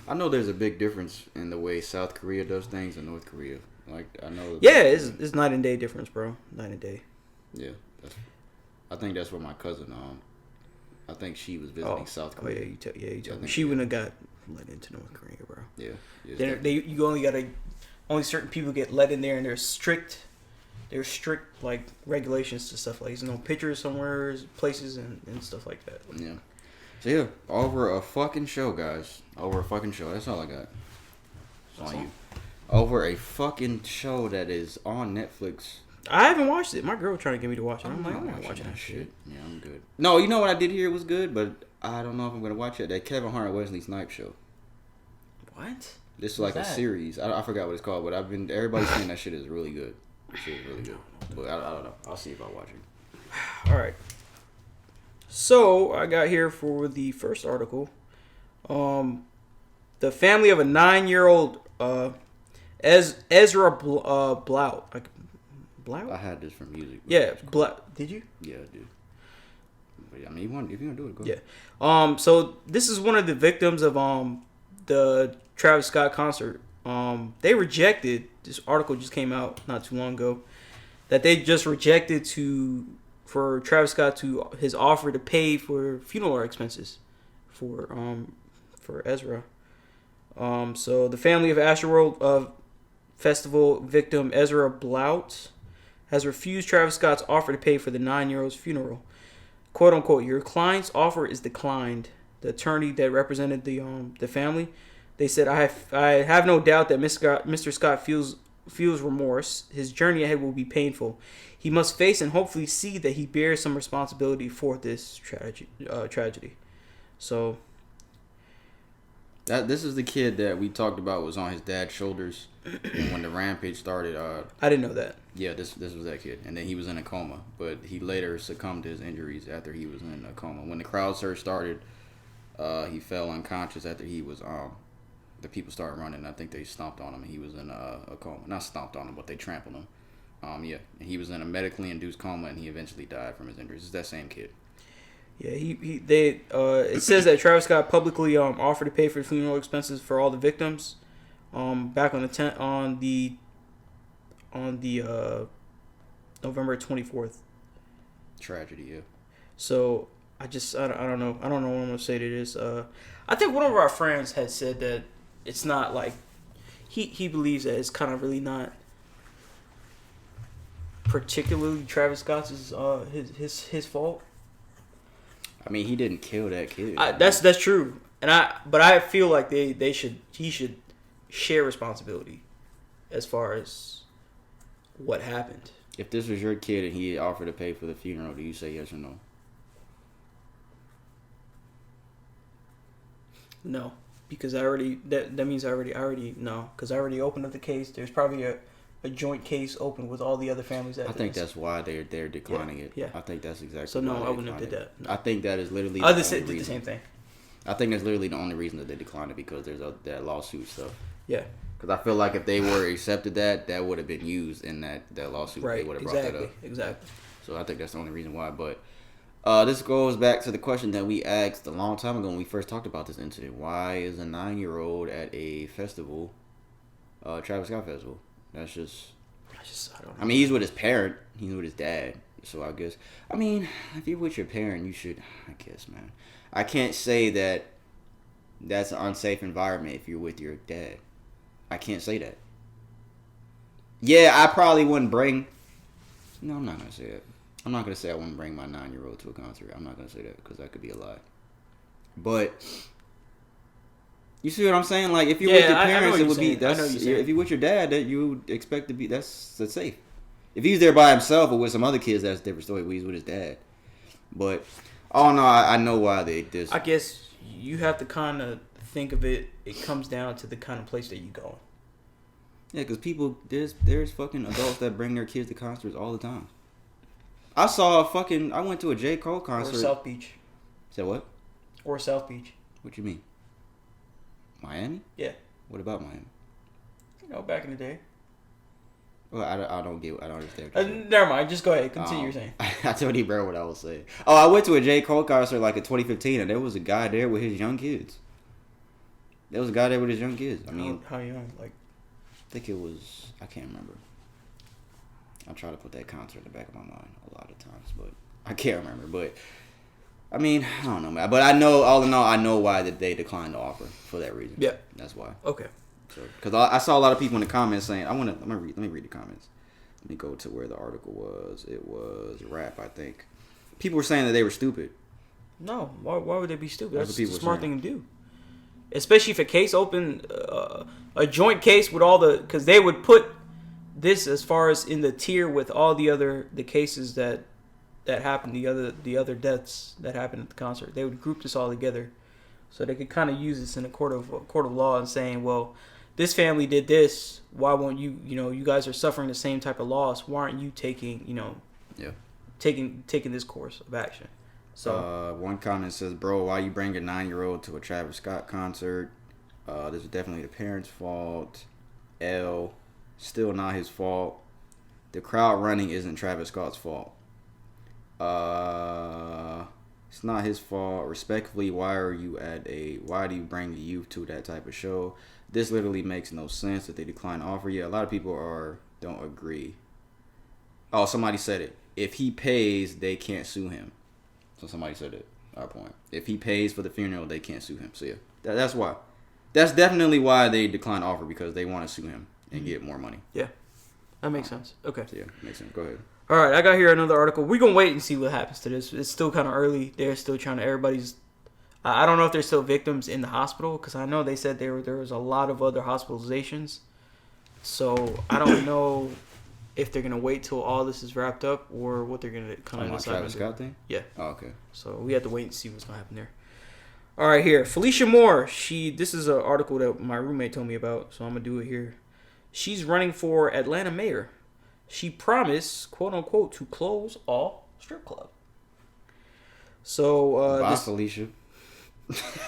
Speaker 1: I know there's a big difference in the way South Korea does things and North Korea. Like I know.
Speaker 2: Yeah, it's night and day difference, bro. Night and day.
Speaker 1: Yeah, I think that's where my cousin I think she was visiting South Korea.
Speaker 2: Oh yeah, you told me. She wouldn't have got let into North Korea, bro.
Speaker 1: Yeah.
Speaker 2: You only certain people get let in there, and there's strict like regulations to stuff like pictures somewhere, places and stuff like that.
Speaker 1: Yeah. So yeah, over a fucking show, guys. Over a fucking show. That's all I got. It's on you. Over a fucking show that is on Netflix.
Speaker 2: I haven't watched it. My girl was trying to get me to watch it. I'm like, I'm not watching that shit.
Speaker 1: Yeah, I'm good. No, you know what I did hear was good, but I don't know if I'm gonna watch it. That Kevin Hart and Wesley Snipes show.
Speaker 2: What?
Speaker 1: This is like a series. I forgot what it's called, but everybody's saying that shit is really good. That shit is really good. But I don't know. I'll see if I watch it.
Speaker 2: All right. So I got here for the first article. The family of a 9-year-old Ezra Blount. Blount?
Speaker 1: I had this from music.
Speaker 2: Yeah, Blount. Did you?
Speaker 1: Yeah, I did. But, I mean, if you want to do it, go
Speaker 2: ahead. Yeah. So this is one of the victims of the Travis Scott concert. They rejected. This article just came out not too long ago. That they just rejected for Travis Scott to his offer to pay for funeral expenses for Ezra. So the family of Astroworld festival victim Ezra Blount has refused Travis Scott's offer to pay for the 9-year-old's funeral. "Quote unquote, your client's offer is declined." The attorney that represented the family, they said, I have no doubt that Mr. Scott feels remorse. His journey ahead will be painful. He must face and hopefully see that he bears some responsibility for this tragedy. So
Speaker 1: this is the kid that we talked about was on his dad's shoulders when the rampage started.
Speaker 2: I didn't know that.
Speaker 1: Yeah, this was that kid, and then he was in a coma, but he later succumbed to his injuries after he was in a coma. When the crowd surge started, he fell unconscious after he was the people started running. I think they stomped on him, and he was in a coma. Not stomped on him, but they trampled him. Yeah, and he was in a medically induced coma, and he eventually died from his injuries. It's that same kid.
Speaker 2: Yeah, it says that Travis Scott publicly offered to pay for funeral expenses for all the victims. Back on the November 24th.
Speaker 1: Tragedy, yeah.
Speaker 2: So I don't know. I don't know what I'm gonna say to this. I think one of our friends had said that it's not like he believes that it's kind of really not particularly Travis Scott's his fault.
Speaker 1: I mean, he didn't kill that kid.
Speaker 2: That's true, but I feel like he should share responsibility as far as what happened.
Speaker 1: If this was your kid and he offered to pay for the funeral, do you say yes or no?
Speaker 2: No, because that means I already no, because I already opened up the case. There's probably a joint case open with all the other families.
Speaker 1: I think that's why they're declining it.
Speaker 2: Yeah,
Speaker 1: I think that's exactly.
Speaker 2: So no, I wouldn't have did that. No.
Speaker 1: I think that is literally.
Speaker 2: Others did the same thing.
Speaker 1: I think that's literally the only reason that they declined it, because there's that lawsuit stuff.
Speaker 2: Yeah.
Speaker 1: Because I feel like if they were accepted that would have been used in that lawsuit.
Speaker 2: Right.
Speaker 1: They would have brought that up.
Speaker 2: Exactly.
Speaker 1: So I think that's the only reason why. But this goes back to the question that we asked a long time ago when we first talked about this incident. Why is a 9-year-old at a festival, Travis Scott festival? That's just. I don't know. I mean, he's with his parent. He's with his dad. So I guess. I mean, if you're with your parent, you should. I guess, man. I can't say that that's an unsafe environment if you're with your dad. I can't say that. Yeah, I probably wouldn't bring. No, I'm not gonna say that. I'm not gonna say I wouldn't bring my 9-year-old to a concert. I'm not gonna say that because that could be a lie. But you see what I'm saying? Like if you're with your parents, it would be. If you're with your dad, that you would expect to be. That's safe. If he's there by himself or with some other kids, that's a different story. But he's with his dad. But oh no, I know why they this.
Speaker 2: I guess you have to kind of think of it. It comes down to the kind of place that you go.
Speaker 1: Yeah, because people there's fucking adults that bring their kids to concerts all the time. I went to a J. Cole concert.
Speaker 2: Or South Beach.
Speaker 1: Said what?
Speaker 2: Or South Beach.
Speaker 1: What you mean? Miami?
Speaker 2: Yeah.
Speaker 1: What about Miami?
Speaker 2: Back in the day.
Speaker 1: Well, I don't understand.
Speaker 2: Never mind. Just go ahead. Continue your saying.
Speaker 1: I told you, bro, what I was saying. Oh, I went to a J. Cole concert like in 2015, and there was a guy there with his young kids. There was a guy there with his young kids. I mean,
Speaker 2: how young? Like,
Speaker 1: I think it was. I can't remember. I try to put that concert in the back of my mind a lot of times, but I can't remember. But I mean, I don't know, man. But I know, all in all, I know why that they declined the offer for that reason.
Speaker 2: Yeah,
Speaker 1: that's why.
Speaker 2: Okay.
Speaker 1: So, because I saw a lot of people in the comments saying, let me read the comments. Let me go to where the article was. It was Rap, I think. People were saying that they were stupid.
Speaker 2: No, why would they be stupid? That's
Speaker 1: a
Speaker 2: smart thing to do. Especially if a case open, a joint case with all because they would put this as far as in the tier with all the cases that happened, the other deaths that happened at the concert. They would group this all together, so they could kind of use this in a court of law and saying, well, this family did this. Why won't you? You guys are suffering the same type of loss. Why aren't you taking taking this course of action? So
Speaker 1: one comment says, "Bro, why you bring a 9-year-old to a Travis Scott concert? This is definitely the parents' fault. L, still not his fault. The crowd running isn't Travis Scott's fault. It's not his fault. Respectfully, why do you bring the youth to that type of show? This literally makes no sense that they decline to offer." Yeah, a lot of people don't agree. Oh, somebody said it. If he pays, they can't sue him. So somebody said it. Our point. If he pays for the funeral, they can't sue him. So yeah, that's why. That's definitely why they declined offer, because they want to sue him and get more money.
Speaker 2: Yeah, that makes sense. Okay.
Speaker 1: So yeah, makes sense. Go ahead.
Speaker 2: All right, I got here another article. We're going to wait and see what happens to this. It's still kind of early. They're still trying to, I don't know if there's still victims in the hospital, because I know they said there was a lot of other hospitalizations. So I don't know if they're going to wait till all this is wrapped up or what they're going to kind of decide.
Speaker 1: Travis Scott thing?
Speaker 2: Yeah.
Speaker 1: Oh, okay.
Speaker 2: So we have to wait and see what's going to happen there. All right, here. Felicia Moore, this is an article that my roommate told me about, so I'm going to do it here. She's running for Atlanta mayor. She promised, quote unquote, to close all strip clubs. So,
Speaker 1: Felicia.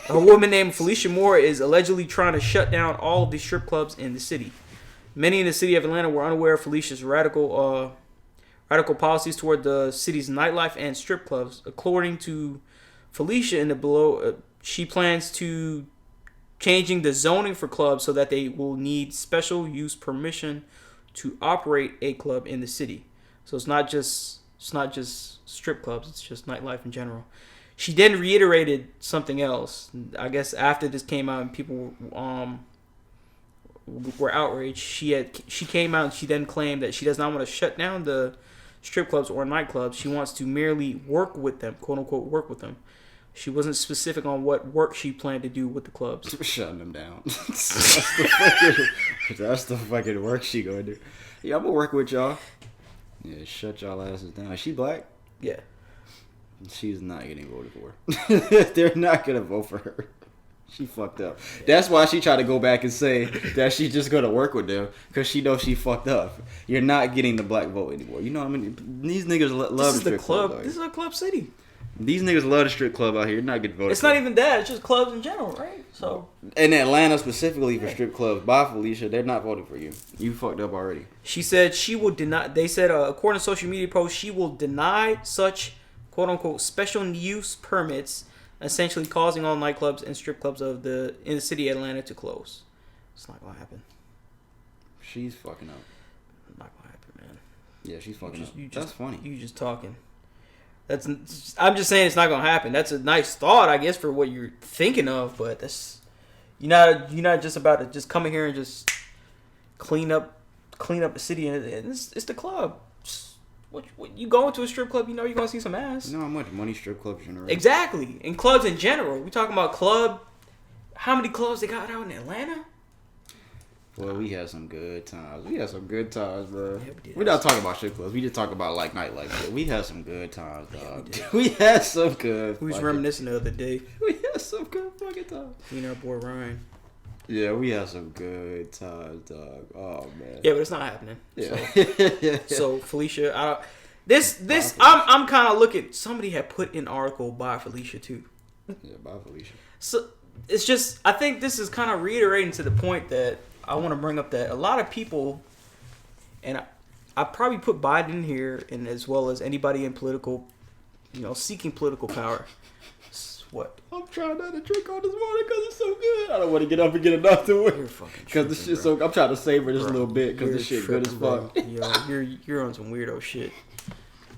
Speaker 2: A woman named Felicia Moore is allegedly trying to shut down all of the strip clubs in the city. Many in the city of Atlanta were unaware of Felicia's radical policies toward the city's nightlife and strip clubs. According to Felicia in the below, she plans to changing the zoning for clubs so that they will need special use permission to operate a club in the city. So it's not just strip clubs, it's just nightlife in general. She then reiterated something else. I guess after this came out and people were outraged, she came out and she then claimed that she does not want to shut down the strip clubs or nightclubs. She wants to merely work with them, quote unquote, work with them. She wasn't specific on what work she planned to do with the clubs.
Speaker 1: Shutting them down. That's the fucking work she gonna do. Yeah, I'm gonna work with y'all. Yeah, shut y'all asses down. Is she black?
Speaker 2: Yeah.
Speaker 1: She's not getting voted for. They're not gonna vote for her. She fucked up. That's why she tried to go back and say that she's just gonna work with them because she knows she fucked up. You're not getting the black vote anymore. You know what I mean? These niggas love the strip club.
Speaker 2: This is a club city.
Speaker 1: These niggas love the strip club out here. You're not getting voted.
Speaker 2: It's not even that. It's just clubs in general, right? So
Speaker 1: in Atlanta specifically for strip clubs, by Felicia, they're not voting for you. You fucked up already.
Speaker 2: She said she will deny. They said according to social media posts, she will deny such quote unquote special use permits, essentially causing all nightclubs and strip clubs in the city of Atlanta to close. It's not gonna happen.
Speaker 1: She's fucking up.
Speaker 2: Not gonna happen, man.
Speaker 1: Yeah, she's fucking up. That's funny.
Speaker 2: You just talking. I'm just saying it's not gonna happen. That's a nice thought, I guess, for what you're thinking of, but that's you're not just about to just come in here and just clean up the city, and it's the club. What you go into a strip club, you know you're gonna see some ass.
Speaker 1: You know how much money strip clubs generate?
Speaker 2: Exactly, and clubs in general. We talking about club. How many clubs they got out in Atlanta?
Speaker 1: Well, we had some good times. Bro. Yeah, we're not talking about strip clubs. We just talk about like nightlife. Shit. We had some good times, dog. We had some good.
Speaker 2: We was reminiscing the other day.
Speaker 1: We had some good fucking times.
Speaker 2: Me and our boy Ryan.
Speaker 1: Yeah, we had some good times, dog. Oh man.
Speaker 2: Yeah, but it's not happening.
Speaker 1: Yeah.
Speaker 2: So Felicia, I'm kind of looking. Somebody had put in an article by Felicia too.
Speaker 1: Yeah, by Felicia.
Speaker 2: So it's just, I think this is kind of reiterating to the point that I want to bring up that a lot of people, and I probably put Biden in here, and as well as anybody in political, seeking political power. What?
Speaker 1: I'm trying not to drink all this water because it's so good. I don't want to get up and get enough to it.
Speaker 2: You're fucking
Speaker 1: because this shit's so. I'm trying to savor this a little bit because this shit good as fuck.
Speaker 2: Yo, you're on some weirdo shit.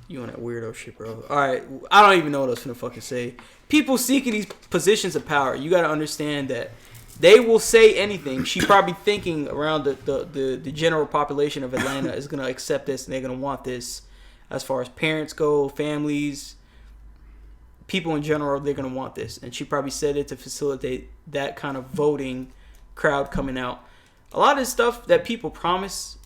Speaker 2: You on that weirdo shit, bro. All right, I don't even know what I was finna fucking say. People seeking these positions of power, you got to understand that they will say anything. She probably thinking around the general population of Atlanta is gonna accept this and they're gonna want this. As far as parents go, families, people in general, they're going to want this. And she probably said it to facilitate that kind of voting crowd coming out. A lot of this stuff that people promise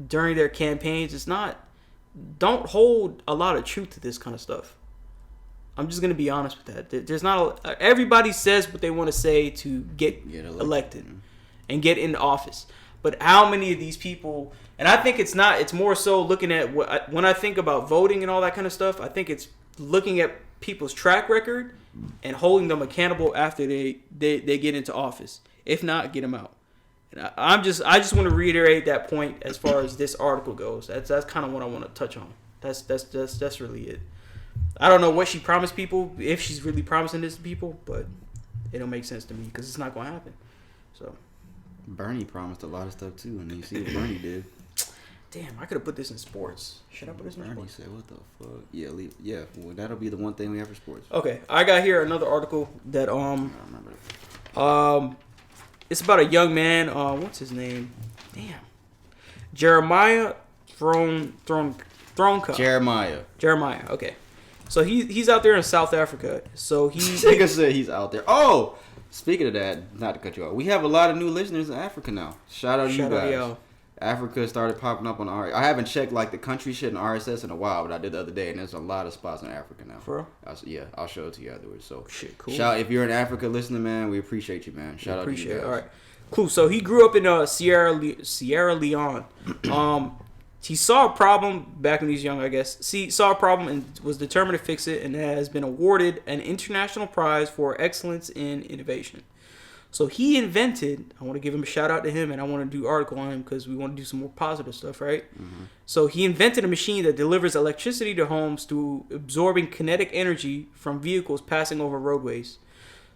Speaker 2: during their campaigns is don't hold a lot of truth to this kind of stuff. I'm just going to be honest with that. There's not everybody says what they want to say to get elected and get into office. But how many of these people, and I think it's more so looking at when I think about voting and all that kind of stuff, I think it's looking at people's track record and holding them accountable after they get into office. If not, get them out. And I just want to reiterate that point as far as this article goes. That's kind of what I want to touch on. That's really it. I don't know what she promised people, if she's really promising this to people, but it don't make sense to me because it's not going to happen. So
Speaker 1: Bernie promised a lot of stuff too, and you see what Bernie did.
Speaker 2: Damn, I could have put this in sports. Should I put this in
Speaker 1: Bernie
Speaker 2: sports?
Speaker 1: said, what the fuck? Yeah, well, that'll be the one thing we have for sports.
Speaker 2: Okay, I got here another article that
Speaker 1: I remember that.
Speaker 2: It's about a young man. What's his name? Damn, Jeremiah Thronka. Jeremiah. Okay, so he's out there in South Africa. So
Speaker 1: Nigga said he's out there. Oh, speaking of that, not to cut you off, we have a lot of new listeners in Africa now. Shout out to you guys.
Speaker 2: Yo.
Speaker 1: Africa started popping up on I haven't checked like the country shit in RSS in a while, but I did the other day, and there's a lot of spots in Africa now.
Speaker 2: For real?
Speaker 1: Yeah, I'll show it to you afterwards. So
Speaker 2: shit, cool.
Speaker 1: If you're in Africa listening, man, we appreciate you, man. Shout out to you guys.
Speaker 2: It. All right, cool. So he grew up in Sierra Leone. He saw a problem back when he was young, I guess. Saw a problem and was determined to fix it, and has been awarded an international prize for excellence in innovation. So he invented, I want to give him a shout out to him, and I want to do an article on him because we want to do some more positive stuff, right? Mm-hmm. So he invented a machine that delivers electricity to homes through absorbing kinetic energy from vehicles passing over roadways.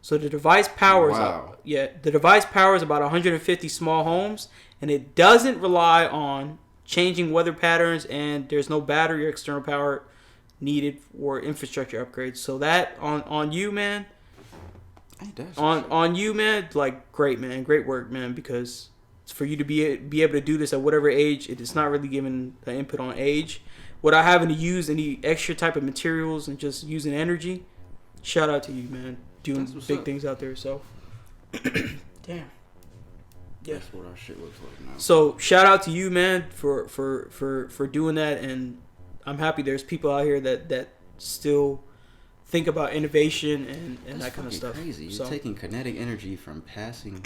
Speaker 2: So the device powers about 150 small homes, and it doesn't rely on changing weather patterns, and there's no battery or external power needed for infrastructure upgrades. So that on you, man. On you, man, like great work, man, because for you to be able to do this at whatever age, it's not really giving an input on age. Without having to use any extra type of materials and just using energy, shout out to you, man, doing big things out there. So, damn. Yeah.
Speaker 1: That's what our shit looks like now.
Speaker 2: So shout out to you, man, for doing that, and I'm happy there's people out here that still think about innovation and that kind of stuff.
Speaker 1: Crazy. You're taking kinetic energy from passing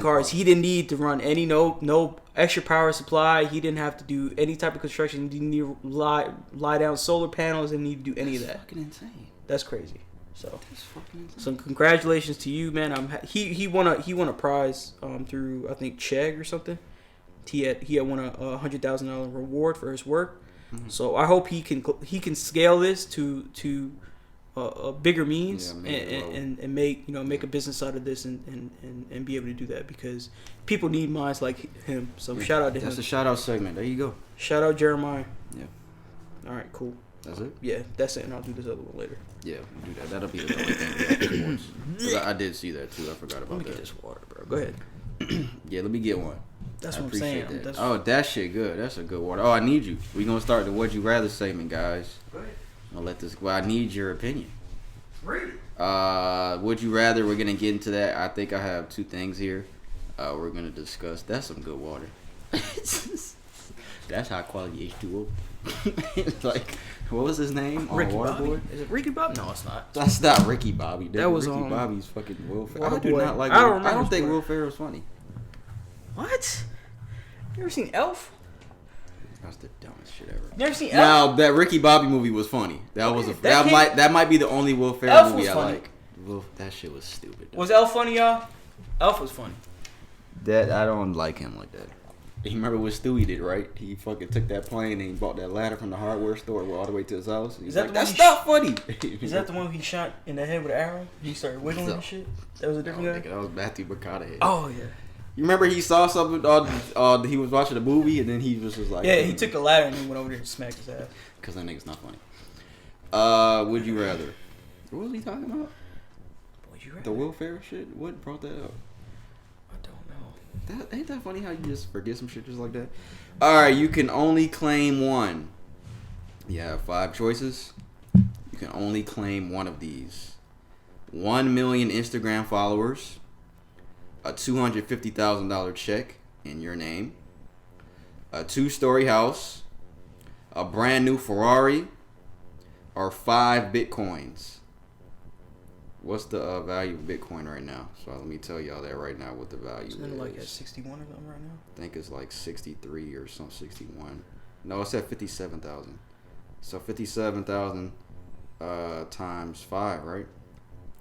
Speaker 2: cars. He didn't need to run any no extra power supply. He didn't have to do any type of construction. He didn't need to lie down solar panels. Didn't need to do any of that.
Speaker 1: That's fucking insane.
Speaker 2: That's crazy. So,
Speaker 1: that's fucking insane.
Speaker 2: So congratulations to you, man. He won a prize through, I think, Chegg or something. He had won a $100,000 reward for his work. Mm-hmm. So I hope he can scale this to a bigger means and make a business out of this and be able to do that, because people need minds like him. So shout out to him.
Speaker 1: That's a shout out segment. There you go.
Speaker 2: Shout out Jeremiah.
Speaker 1: Yeah.
Speaker 2: All right, cool.
Speaker 1: That's it?
Speaker 2: Yeah, that's it, and I'll do this other one later.
Speaker 1: Yeah, we'll do that. That'll be the only thing. I did see that too. I forgot about that.
Speaker 2: Let me get this water, bro. Go ahead.
Speaker 1: Yeah, let me get one.
Speaker 2: That's what I'm saying.
Speaker 1: That. That shit good. That's a good water. Oh, I need you. We gonna start the Would You Rather segment, guys.
Speaker 2: Go ahead.
Speaker 1: I'll let this. Well, I need your opinion.
Speaker 2: Read
Speaker 1: it. Would you rather? We're gonna get into that. I think I have two things here. We're gonna discuss. That's some good water. That's high quality H2O. It's like, what was his name?
Speaker 2: Ricky
Speaker 1: on
Speaker 2: Bobby.
Speaker 1: Waterboard?
Speaker 2: Is it Ricky Bobby? No, it's not.
Speaker 1: That's not Ricky Bobby.
Speaker 2: That was
Speaker 1: Ricky Bobby's fucking Will Ferrell.
Speaker 2: Waterboy.
Speaker 1: I do not like.
Speaker 2: I don't
Speaker 1: think Will Ferrell's funny.
Speaker 2: What? You ever seen Elf?
Speaker 1: That's the dumbest shit ever.
Speaker 2: Never seen Elf?
Speaker 1: Now that Ricky Bobby movie was funny. That might be the only Will Ferrell
Speaker 2: Elf
Speaker 1: movie
Speaker 2: was
Speaker 1: I
Speaker 2: funny.
Speaker 1: like. That shit was stupid.
Speaker 2: Was Elf funny, y'all? Elf was funny.
Speaker 1: That I don't like him like that. You remember what Stewie did, right? He fucking took that plane and he bought that ladder from the hardware store all the way to his house. He's like, that's not funny.
Speaker 2: Is that the one he shot in the head with an arrow? He started wiggling and shit? That was a different guy?
Speaker 1: That was Matthew McConaughey.
Speaker 2: Oh, yeah.
Speaker 1: You remember he saw something, he was watching a movie and then he was just like...
Speaker 2: Yeah, he took the ladder and he went over there and smacked his ass.
Speaker 1: Because that nigga's not funny. Would you rather? What was he talking about?
Speaker 2: Would you rather?
Speaker 1: The Will Ferrell shit? What brought that up? Ain't that funny how you just forget some shit just like that? Alright, you can only claim one. You have 5 choices. You can only claim one of these. 1 million Instagram followers. A $250,000 check in your name. A 2-story house. A brand new Ferrari. Or 5 Bitcoins. What's the value of Bitcoin right now? So let me tell y'all that right now what the value is.
Speaker 2: Isn't it like at 61 or something right now?
Speaker 1: I think it's like 63 or some 61. No, it's at 57,000. So 57,000 times 5, right?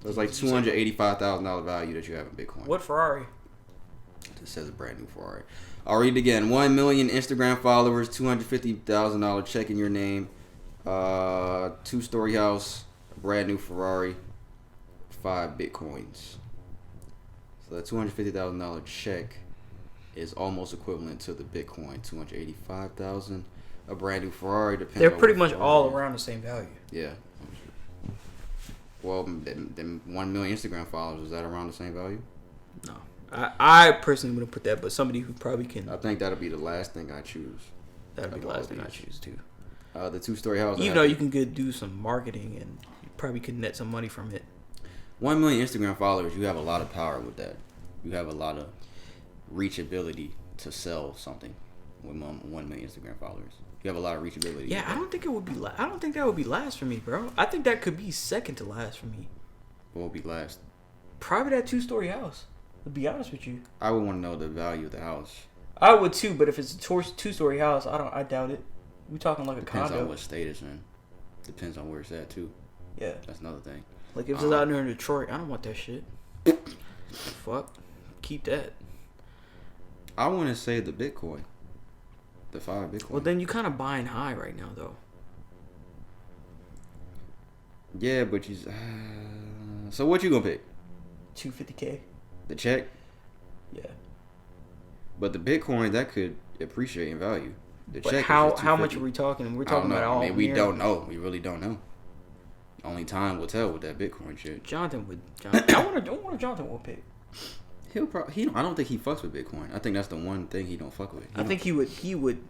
Speaker 1: So it's like $285,000 value that you have in Bitcoin.
Speaker 2: What Ferrari?
Speaker 1: It says a brand new Ferrari. I'll read it again. 1 million Instagram followers, $250,000 check in your name, 2-story house, a brand new Ferrari, 5 Bitcoins. So that $250,000 check is almost equivalent to the Bitcoin. $285,000. A brand new Ferrari depends.
Speaker 2: They're pretty much all around the same value.
Speaker 1: Yeah. Well, them 1 million Instagram followers, is that around the same value?
Speaker 2: No. I personally wouldn't put that, but somebody who probably can.
Speaker 1: I think that'll be the last thing I choose.
Speaker 2: That'll be the last thing I choose too.
Speaker 1: The 2-story house.
Speaker 2: Even though you can do some marketing and you probably could net some money from it.
Speaker 1: 1 million Instagram followers, you have a lot of power with that. You have a lot of reachability to sell something with 1 million Instagram followers. You have a lot of reachability.
Speaker 2: Yeah, I don't think it would be. I don't think that would be last for me, bro. I think that could be second to last for me.
Speaker 1: What would be last?
Speaker 2: Probably that 2-story house. To be honest with you,
Speaker 1: I would want to know the value of the house.
Speaker 2: I would too, but if it's a 2-story house, I doubt it. We talking like a condo.
Speaker 1: Depends on what state it's in. Depends on where it's at too.
Speaker 2: Yeah,
Speaker 1: that's another thing.
Speaker 2: Like if it's out there in Detroit, I don't want that shit. Fuck, keep that.
Speaker 1: I want to say the Bitcoin, the 5 Bitcoin.
Speaker 2: Well, then you kind of buying high right now, though.
Speaker 1: Yeah, but you. So what you gonna pick?
Speaker 2: $250K.
Speaker 1: The check.
Speaker 2: Yeah.
Speaker 1: But the Bitcoin that could appreciate in value. The
Speaker 2: but
Speaker 1: check.
Speaker 2: How much are we talking? We're talking about all.
Speaker 1: I mean, we don't know. We really don't know. Only time will tell with that Bitcoin shit.
Speaker 2: Jonathan would. I wonder Jonathan will pick.
Speaker 1: He'll probably. I don't think he fucks with Bitcoin. I think that's the one thing he don't fuck with.
Speaker 2: I think he would.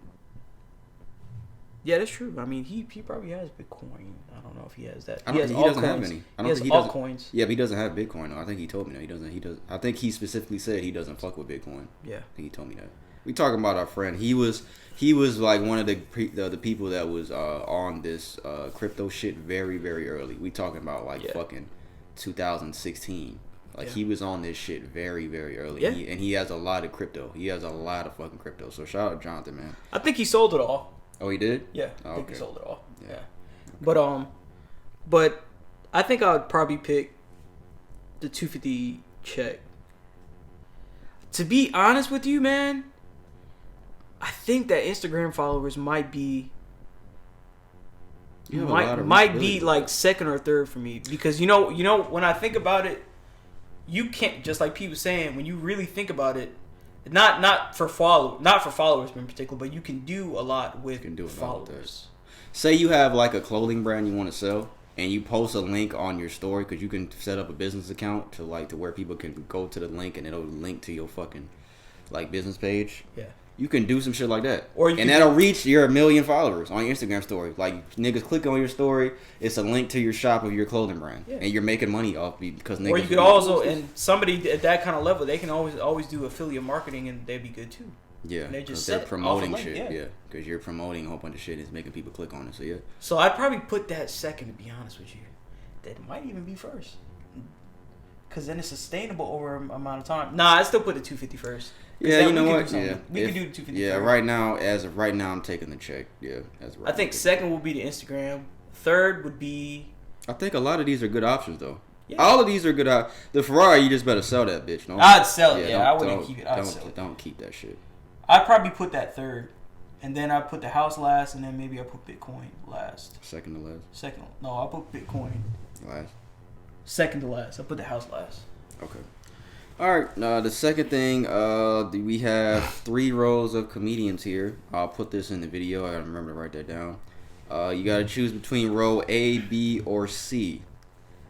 Speaker 2: Yeah, that's true. I mean, he probably has Bitcoin. I don't know if he has that.
Speaker 1: He doesn't have any.
Speaker 2: He has altcoins.
Speaker 1: Yeah, but he doesn't have Bitcoin. Though. I think he told me that he doesn't. He does. I think he specifically said he doesn't fuck with Bitcoin.
Speaker 2: Yeah,
Speaker 1: I think he told me that. We talking about our friend. He was like one of the people that was on this crypto shit very, very early. We talking about like fucking 2016. Like he was on this shit very, very early.
Speaker 2: Yeah.
Speaker 1: And he has a lot of crypto. He has a lot of fucking crypto. So shout out Jonathan, man.
Speaker 2: I think he sold it all.
Speaker 1: Oh, he did?
Speaker 2: Yeah, I think he sold it all. Yeah.
Speaker 1: Okay.
Speaker 2: But I think I would probably pick the 250 check. To be honest with you, man, I think that Instagram followers might be like second or third for me, because you know when I think about it, you can't, just like Pete was saying, when you really think about it, not for followers in particular, but you can do a lot with followers.
Speaker 1: Say you have like a clothing brand you want to sell, and you post a link on your story, because you can set up a business account to where people can go to the link and it'll link to your fucking like business page.
Speaker 2: Yeah.
Speaker 1: You can do some shit like that, and that'll reach your 1 million followers on your Instagram story. Like niggas click on your story, it's a link to your shop of your clothing brand, and you're making money off because niggas.
Speaker 2: Or you could also, and somebody at that kind of level, they can always do affiliate marketing, and they'd be good too.
Speaker 1: Yeah,
Speaker 2: and
Speaker 1: they're promoting shit. Yeah, because you're promoting a whole bunch of shit, and it's making people click on it. So yeah.
Speaker 2: So I'd probably put that second, to be honest with you. That might even be first, because then it's sustainable over an amount of time. Nah, I still put the 250 first.
Speaker 1: Yeah, you know what?
Speaker 2: Yeah, we can do the 250.
Speaker 1: Yeah, as of right now, I'm taking the check. Yeah,
Speaker 2: I think second will be the Instagram. Third would be.
Speaker 1: I think a lot of these are good options though. Yeah. All of these are good. The Ferrari, you just better sell that bitch. No,
Speaker 2: I'd sell it. Yeah, I wouldn't keep it.
Speaker 1: Don't keep that shit.
Speaker 2: I'd probably put that third, and then I put the house last, and then maybe I put Bitcoin last.
Speaker 1: Second to last.
Speaker 2: Second. No, I put Bitcoin
Speaker 1: last.
Speaker 2: Second to last. I put the house last.
Speaker 1: Okay. All right. The second thing, we have 3 rows of comedians here. I'll put this in the video. I gotta remember to write that down. You gotta choose between row A, B, or C.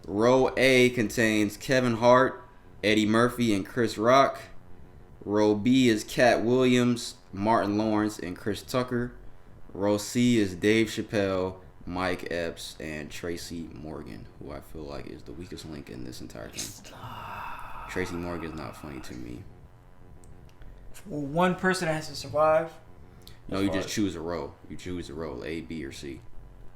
Speaker 1: Row A contains Kevin Hart, Eddie Murphy, and Chris Rock. Row B is Cat Williams, Martin Lawrence, and Chris Tucker. Row C is Dave Chappelle, Mike Epps, and Tracy Morgan, who I feel like is the weakest link in this entire thing. Tracy Morgan is not funny to me.
Speaker 2: Well, one person has to survive.
Speaker 1: No, you just choose a row. You choose a row, A, B, or C.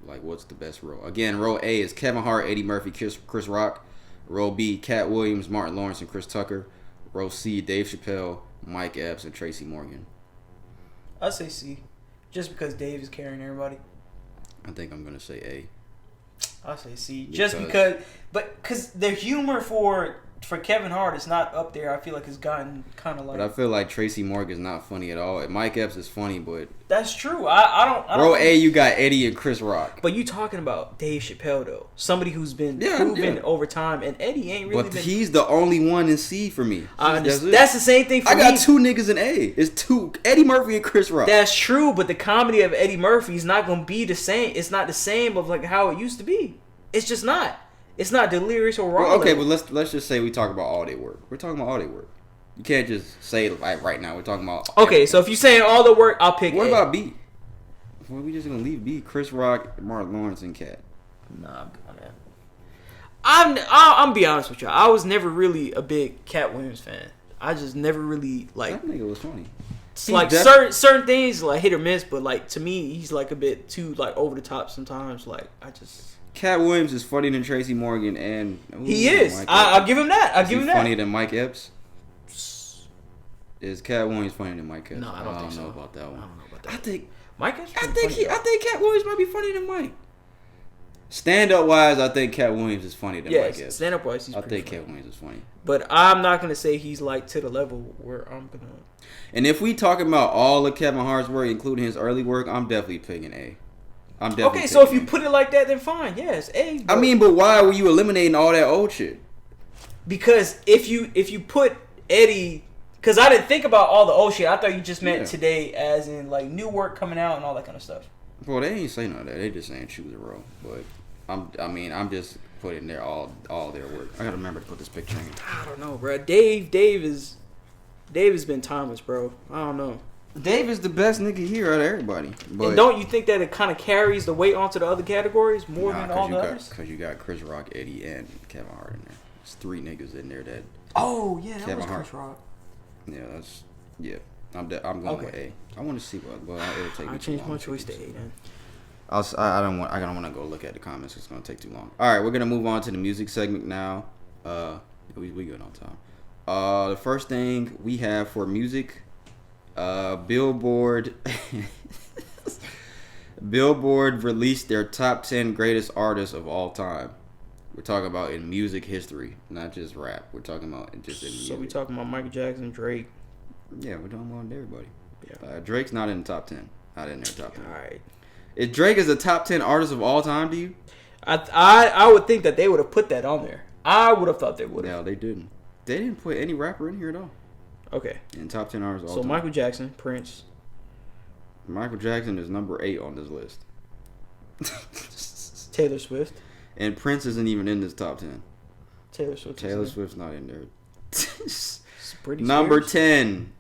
Speaker 1: Like, what's the best row? Again, row A is Kevin Hart, Eddie Murphy, Chris Rock. Row B, Cat Williams, Martin Lawrence, and Chris Tucker. Row C, Dave Chappelle, Mike Epps, and Tracy Morgan.
Speaker 2: I'd say C. Just because Dave is carrying everybody.
Speaker 1: I think I'm going to say A.
Speaker 2: I'll say C. Just because the humor for Kevin Hart is not up there. I feel like it's gotten kind of like.
Speaker 1: But I feel like Tracy Morgan is not funny at all. Mike Epps is funny, but
Speaker 2: that's true. I don't.
Speaker 1: Row A, you got Eddie and Chris Rock.
Speaker 2: But you talking about Dave Chappelle though, somebody who's been proven over time, and Eddie ain't really.
Speaker 1: But he's the only one in C for me.
Speaker 2: That's the same thing for me.
Speaker 1: I got 2 niggas in A. It's 2 Eddie Murphy and Chris Rock.
Speaker 2: That's true, but the comedy of Eddie Murphy is not gonna be the same. It's not the same of like how it used to be. It's just not. It's not delirious or wrong.
Speaker 1: Well, okay, but let's just say we talk about all day work. We're talking about all day work. You can't just say like right now. We're talking about.
Speaker 2: Okay, everything. So if you're saying all the work, I'll pick.
Speaker 1: What about B? Well, we just gonna leave B. Chris Rock, Martin Lawrence, and Cat.
Speaker 2: Nah, I'm good on that. I'm be honest with you. I was never really a big Cat Williams fan. I just never really like.
Speaker 1: That nigga was funny.
Speaker 2: Like certain things like hit or miss, but like to me, he's like a bit too like over the top sometimes. Like I just.
Speaker 1: Cat Williams is funnier than Tracy Morgan, and
Speaker 2: he is. I'll give him that. I'll give him that.
Speaker 1: Funnier than Mike Epps. Is Cat Williams funnier than Mike Epps?
Speaker 2: No, I don't
Speaker 1: know about that one.
Speaker 2: I don't know about that.
Speaker 1: I think
Speaker 2: Mike Epps.
Speaker 1: I think Cat Williams might be funnier than Mike. Stand up wise, I think Cat Williams is funnier than Mike Epps.
Speaker 2: Stand up wise, he's
Speaker 1: I
Speaker 2: pretty
Speaker 1: think
Speaker 2: funny.
Speaker 1: Cat Williams is funny.
Speaker 2: But I'm not gonna say he's like to the level where I'm gonna.
Speaker 1: And if we talking about all of Kevin Hart's work, including his early work, I'm definitely picking A.
Speaker 2: Okay, so if you put it like that, then fine. Yes, A.
Speaker 1: I mean, but why were you eliminating all that old shit?
Speaker 2: Because if you put Eddie, because I didn't think about all the old shit. I thought you just meant today, as in like new work coming out and all that kind of stuff.
Speaker 1: Well, they ain't saying none of that. They just saying choose a row. But I'm just putting there all their work. I gotta remember to put this picture in.
Speaker 2: I don't know, bro. Dave has been timeless, bro. I don't know.
Speaker 1: Dave is the best nigga here out of everybody. But
Speaker 2: and don't you think that it kind of carries the weight onto the other categories more than all the others?
Speaker 1: Because you got Chris Rock, Eddie, and Kevin Hart in there. There's 3 niggas in there that.
Speaker 2: Oh yeah, that was Chris Rock.
Speaker 1: Yeah. I'm going with A. I want to see what. Well, it'll take me.
Speaker 2: I changed my choice to A then.
Speaker 1: I don't want to go look at the comments. It's gonna take too long. All right, we're gonna move on to the music segment now. We good on time. The first thing we have for music, Billboard. Billboard released their top 10 greatest artists of all time. We're talking about in music history, not just rap. We're talking about just in music.
Speaker 2: So we talking about Michael Jackson, Drake.
Speaker 1: Yeah, we're talking about everybody.
Speaker 2: Yeah.
Speaker 1: Drake's not in the top 10. Not in their top 10.
Speaker 2: All right.
Speaker 1: If Drake is a top 10 artist of all time to you?
Speaker 2: I would think that they would have put that on there. I would have thought they would have.
Speaker 1: No, they didn't. They didn't put any rapper in here at all.
Speaker 2: Okay.
Speaker 1: In top 10 artists of all
Speaker 2: time. So
Speaker 1: time.
Speaker 2: Michael Jackson, Prince.
Speaker 1: Michael Jackson is number 8 on this list.
Speaker 2: Taylor Swift.
Speaker 1: And Prince isn't even in this top 10.
Speaker 2: Taylor Swift.
Speaker 1: Taylor Swift's not in there.
Speaker 2: It's pretty
Speaker 1: Number 10.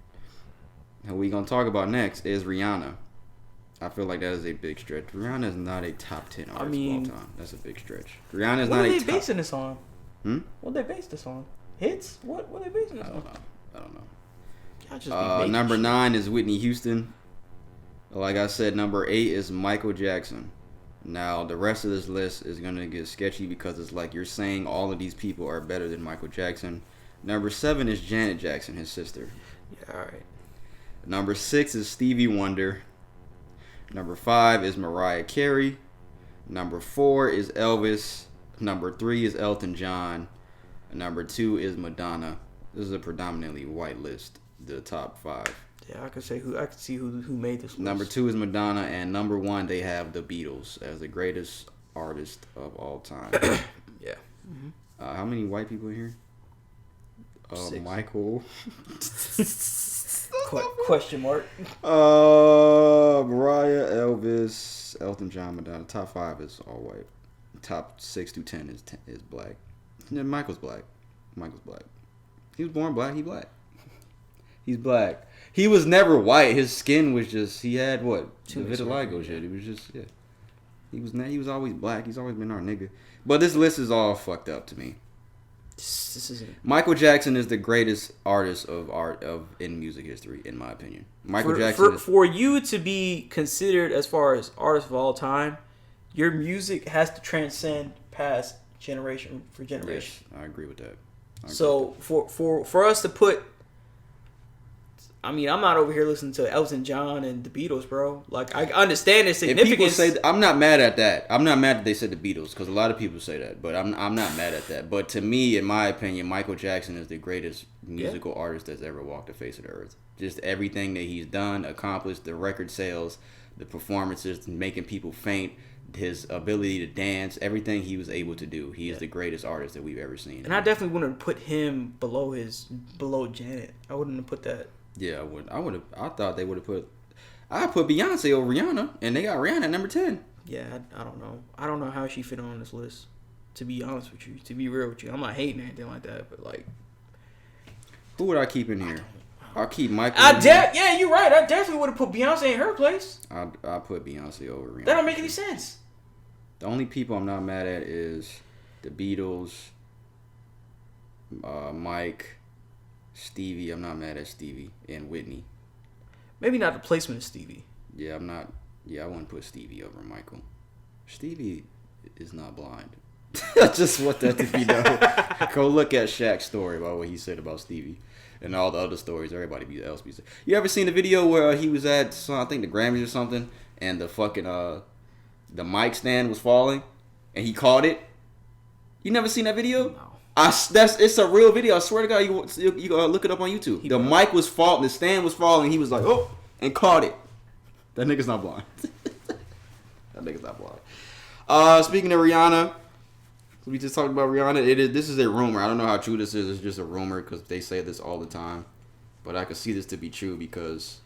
Speaker 1: Who we gonna talk about next is Rihanna. I feel like that is a big stretch. Rihanna is not a top 10 artist of all time. That's a big stretch. Rihanna is not a top...
Speaker 2: What are they basing this on?
Speaker 1: What
Speaker 2: they based this on? Hits? What are they basing this on?
Speaker 1: I don't know.
Speaker 2: Y'all just be
Speaker 1: number 9 is Whitney Houston. Like I said, number 8 is Michael Jackson. Now, the rest of this list is going to get sketchy because it's like you're saying all of these people are better than Michael Jackson. Number 7 is Janet Jackson, his sister.
Speaker 2: Yeah, all right.
Speaker 1: Number 6 is Stevie Wonder. Number 5 is Mariah Carey. Number 4 is Elvis. Number 3 is Elton John. And number 2 is Madonna. This is a predominantly white list, the top 5.
Speaker 2: Yeah, I could see who made this list.
Speaker 1: Number 2 is Madonna, and number 1 they have the Beatles as the greatest artist of all time.
Speaker 2: Yeah. Mm-hmm.
Speaker 1: How many white people in here?
Speaker 2: 6.
Speaker 1: Michael.
Speaker 2: Question mark.
Speaker 1: Mariah, Elvis, Elton John, Madonna. Top 5 is all white. Top 6 through 10 is black. Yeah, Michael's black. He was born black. He black. He's black. He was never white. His skin was just. He had what? The vitiligo shit. He was just He was always black. He's always been our nigga. But this list is all fucked up to me.
Speaker 2: This isn't.
Speaker 1: Michael Jackson is the greatest artist in music history, in my opinion. Jackson.
Speaker 2: For you to be considered as far as artist of all time, your music has to transcend past generation for generation.
Speaker 1: Yes, I agree with that.
Speaker 2: For us to put, I mean, I'm not over here listening to Elton John and the Beatles, bro. Like, I understand their significance.
Speaker 1: I'm not mad at that. I'm not mad that they said the Beatles, because a lot of people say that, but I'm not mad at that. But to me, in my opinion, Michael Jackson is the greatest musical artist that's ever walked the face of the earth. Just everything that he's done, accomplished, the record sales, the performances, making people faint, his ability to dance, everything he was able to do. He is the greatest artist that we've ever seen.
Speaker 2: And I definitely wouldn't have put him below Janet. I wouldn't have put that.
Speaker 1: Yeah, I would have. I thought they would have put. I put Beyonce over Rihanna, and they got Rihanna at number 10.
Speaker 2: Yeah, I don't know. I don't know how she fit on this list. To be honest with you, to be real with you, I'm not hating anything like that, but like,
Speaker 1: who would I keep in here? I'll keep Michael.
Speaker 2: Yeah, you're right. I definitely would have put Beyonce in her place.
Speaker 1: I'll put Beyonce over Rihanna.
Speaker 2: That don't make any sense.
Speaker 1: The only people I'm not mad at is the Beatles, Mike, Stevie. I'm not mad at Stevie and Whitney.
Speaker 2: Maybe not the placement of Stevie.
Speaker 1: Yeah, I'm not. Yeah, I wouldn't put Stevie over Michael. Stevie is not blind. I just want that to be known. Go look at Shaq's story about what he said about Stevie. And all the other stories everybody else be saying. You ever seen the video where he was at, I think, the Grammys or something, and the fucking, the mic stand was falling, and he caught it? You never seen that video?
Speaker 2: No.
Speaker 1: It's a real video. I swear to God, you look it up on YouTube. The mic was falling, the stand was falling, he was like, oh, and caught it. That nigga's not blind. That nigga's not blind. Speaking of Rihanna, we just talked about Rihanna. This is a rumor. I don't know how true this is. It's just a rumor because they say this all the time. But I could see this to be true because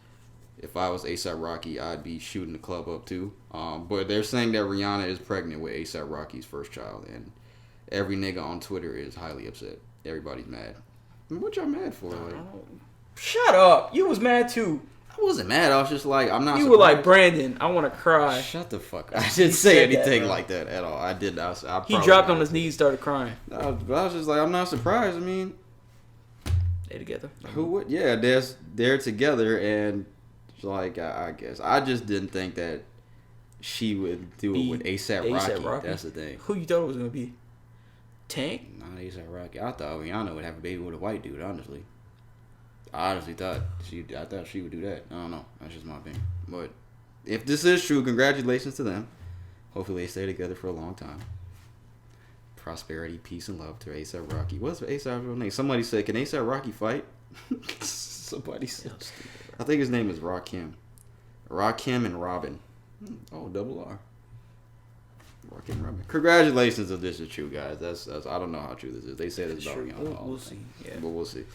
Speaker 1: if I was A$AP Rocky, I'd be shooting the club up too. But they're saying that Rihanna is pregnant with A$AP Rocky's first child. And every nigga on Twitter is highly upset. Everybody's mad. What y'all mad for? Like?
Speaker 2: Shut up. You was mad too.
Speaker 1: I wasn't mad. I was just like, I'm not.
Speaker 2: You were like, Brandon, I want to cry.
Speaker 1: Shut the fuck up. I didn't say anything like that at all. I did.
Speaker 2: He dropped on his knees, started crying.
Speaker 1: I was just like, I'm not surprised. I mean,
Speaker 2: they together.
Speaker 1: Who would? Yeah, they're together, and like I guess I just didn't think that she would do it with ASAP Rocky. That's the thing.
Speaker 2: Who you thought it was gonna be? Tank?
Speaker 1: Not ASAP Rocky. I thought Rihanna would have a baby with a white dude. Honestly. I honestly thought she would do that. I don't know. That's just my opinion. But if this is true, congratulations to them. Hopefully they stay together for a long time. Prosperity, peace, and love to A$AP Rocky. What's A$AP's real name? Somebody said, can A$AP Rocky fight? Somebody said. I think his name is Rakim. Rakim and Robin. Oh, double R. Rakim and Robin. Congratulations if this is true, guys. That's I don't know how true this is. They said it's about Rihanna.
Speaker 2: We'll see. Yeah.
Speaker 1: But we'll see.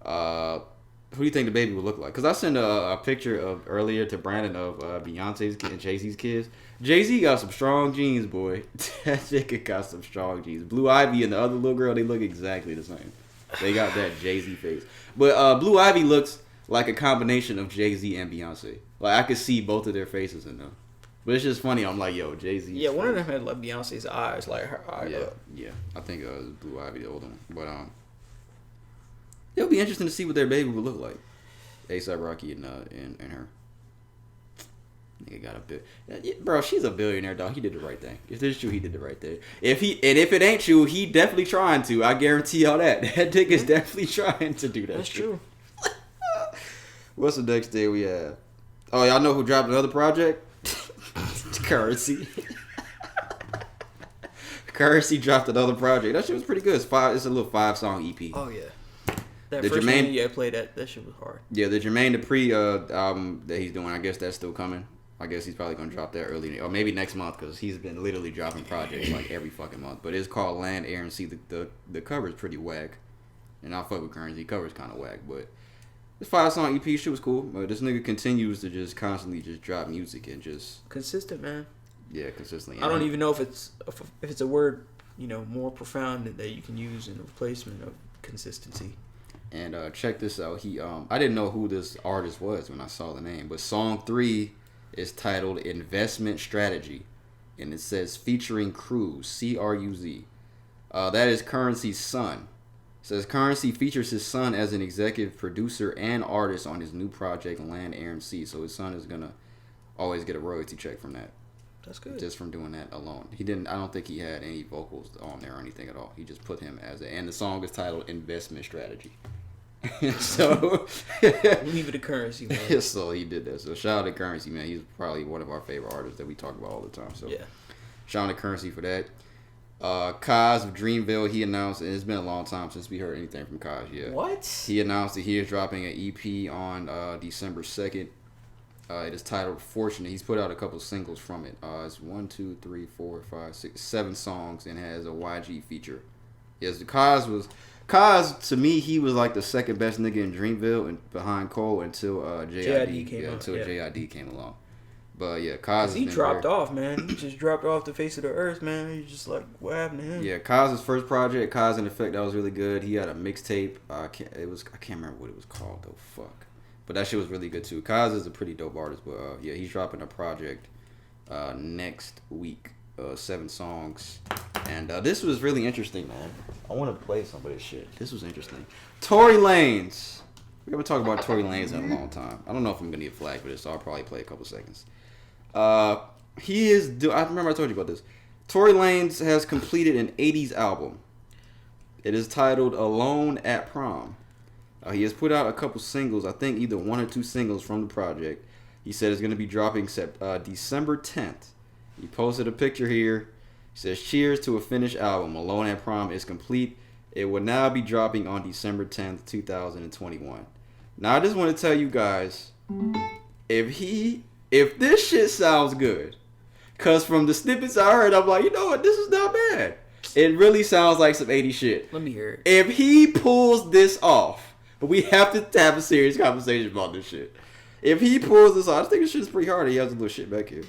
Speaker 1: Who do you think the baby would look like? Because I sent a picture of earlier to Brandon of Beyonce's and Jay-Z's kids. Jay-Z got some strong genes, boy. That nigga got some strong genes. Blue Ivy and the other little girl, they look exactly the same. They got that Jay-Z face. But Blue Ivy looks like a combination of Jay-Z and Beyonce. Like, I could see both of their faces in them. But it's just funny. I'm like, yo, Jay-Z.
Speaker 2: Yeah, one of them had like Beyonce's eyes, like her eye.
Speaker 1: Yeah. I think it was Blue Ivy, the older one. But it'll be interesting to see what their baby would look like. A$AP Rocky and her. Nigga got a bit. Bro, she's a billionaire, dog. He did the right thing. If this is true, he did the right thing. If it ain't true, he definitely trying to. I guarantee y'all that. That nigga's definitely trying to do that.
Speaker 2: That's true.
Speaker 1: What's the next day we have? Oh, y'all know who dropped another project? Currency. Currency dropped another project. That shit was pretty good. It's a little 5-song EP.
Speaker 2: Oh yeah. That the first Jermaine, one, played that shit was hard.
Speaker 1: Yeah, the Jermaine Dupri album that he's doing, I guess that's still coming. I guess he's probably gonna drop that early, or maybe next month, because he's been literally dropping projects like every fucking month. But it's called Land, Air, and Sea. The cover's pretty whack, and I fuck with Currency. Cover's kind of whack, but this 5-song EP shit was cool. But this nigga continues to just constantly just drop music and just
Speaker 2: consistent, man.
Speaker 1: Yeah, consistently.
Speaker 2: I don't even know if it's a word, more profound that you can use in replacement of consistency.
Speaker 1: And check this out. I didn't know who this artist was when I saw the name, but song 3 is titled Investment Strategy, and it says featuring Cruz, Cruz. That is Currency's son. It says Currency features his son as an executive producer and artist on his new project Land, Air, and Sea. So his son is gonna always get a royalty check from that.
Speaker 2: That's good.
Speaker 1: Just from doing that alone. I don't think he had any vocals on there or anything at all. He just put him and the song is titled Investment Strategy. So
Speaker 2: leave it to Currency, man.
Speaker 1: So he did that. So shout out to Currency, man. He's probably one of our favorite artists that we talk about all the time. So yeah, shout out to Currency for that. Kaz of Dreamville, he announced, and it's been a long time since we heard anything from Kaz yet.
Speaker 2: What?
Speaker 1: He announced that he is dropping an EP on December 2nd. It is titled Fortunate. He's put out a couple singles from it. It's 1, 2, 3, 4, 5, 6, 7 songs, and has a YG feature. Yes, Kaz, to me, he was like the second best nigga in Dreamville and behind Cole until JID came out. JID came along. But yeah, Kaz.
Speaker 2: He dropped off, man. He just dropped off the face of the earth, man. He's just like, what happened to him?
Speaker 1: Yeah, Kaz's first project, Kaz in Effect, that was really good. He had a mixtape. I can't remember what it was called though. Fuck. But that shit was really good too. Kaz is a pretty dope artist. But yeah, he's dropping a project next week. 7 songs. And this was really interesting, man. I want to play some of this shit. This was interesting. Tory Lanez. We haven't talked about Tory Lanez in a long time. I don't know if I'm going to get flagged for this, so I'll probably play a couple seconds. I remember I told you about this. Tory Lanez has completed an 80s album. It is titled Alone at Prom. He has put out a couple singles. I think either 1 or 2 singles from the project. He said it's going to be dropping December 10th. He posted a picture here. He says, cheers to a finished album. Alone at Prom is complete. It will now be dropping on December 10th, 2021. Now, I just want to tell you guys, if this shit sounds good, because from the snippets I heard, I'm like, you know what, this is not bad. It really sounds like some 80 shit.
Speaker 2: Let me hear it.
Speaker 1: If he pulls this off, but we have to have a serious conversation about this shit. If he pulls this off, I think this shit is pretty hard. He has a little shit back here.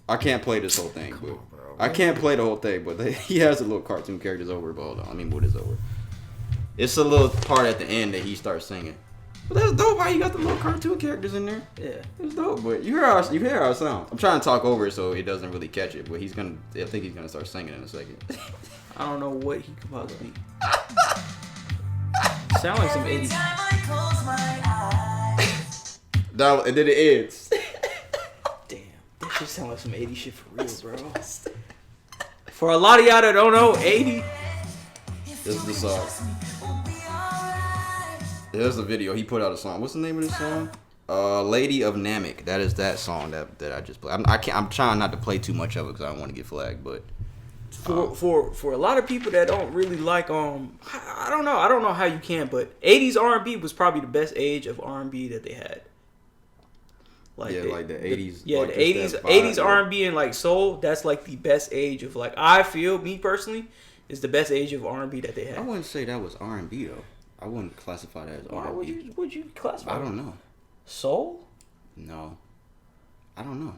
Speaker 1: I can't play this whole thing, but I can't play the whole thing, but he has a little cartoon characters over, but hold on, let me move this over. It's a little part at the end that he starts singing. But that's dope. How you got the little cartoon characters in there?
Speaker 2: Yeah,
Speaker 1: it's dope. But you hear how it sounds. I'm trying to talk over it so it doesn't really catch it. But I think he's gonna start singing in a second.
Speaker 2: I don't know what he could possibly. Sound like some 80s.
Speaker 1: And then it ends.
Speaker 2: Damn, that shit sound like some 80s shit for real, bro. For a lot of y'all that don't know, 80.
Speaker 1: This is the song. Here's the video. He put out a song. What's the name of this song? Lady of Namek. That is that song that I just played. I'm trying not to play too much of it because I don't want to get flagged. But
Speaker 2: for a lot of people that don't really like I don't know how you can, but 80s R&B was probably the best age of R&B that they had.
Speaker 1: Like the 80s.
Speaker 2: Yeah,
Speaker 1: like
Speaker 2: the 80s R&B and like soul. That's like the best age of like I feel me personally is the best age of R&B that they had.
Speaker 1: I wouldn't say that was R&B though. I wouldn't classify that as R&B.
Speaker 2: Why would you classify?
Speaker 1: I don't know.
Speaker 2: Soul?
Speaker 1: No, I don't know.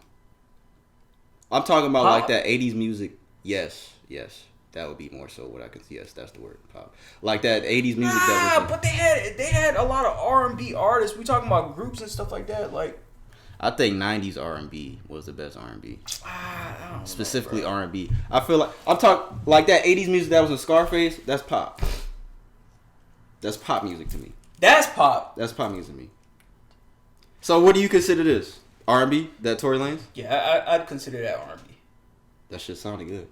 Speaker 1: I'm talking about like that 80s music. Yes, that would be more so what I could see. Yes, that's the word. Pop. Like that 80s music.
Speaker 2: But they had a lot of R&B artists. We talking about groups and stuff like that. Like,
Speaker 1: I think 90s R&B was the best R&B.
Speaker 2: I don't
Speaker 1: Specifically
Speaker 2: know,
Speaker 1: R&B. I feel like I'm talking like that 80s music that was in Scarface. That's pop. That's pop music to me.
Speaker 2: That's pop.
Speaker 1: That's pop music to me. So what do you consider this? R&B? That Tory Lanez?
Speaker 2: Yeah, I'd consider that R&B.
Speaker 1: That shit sounded good.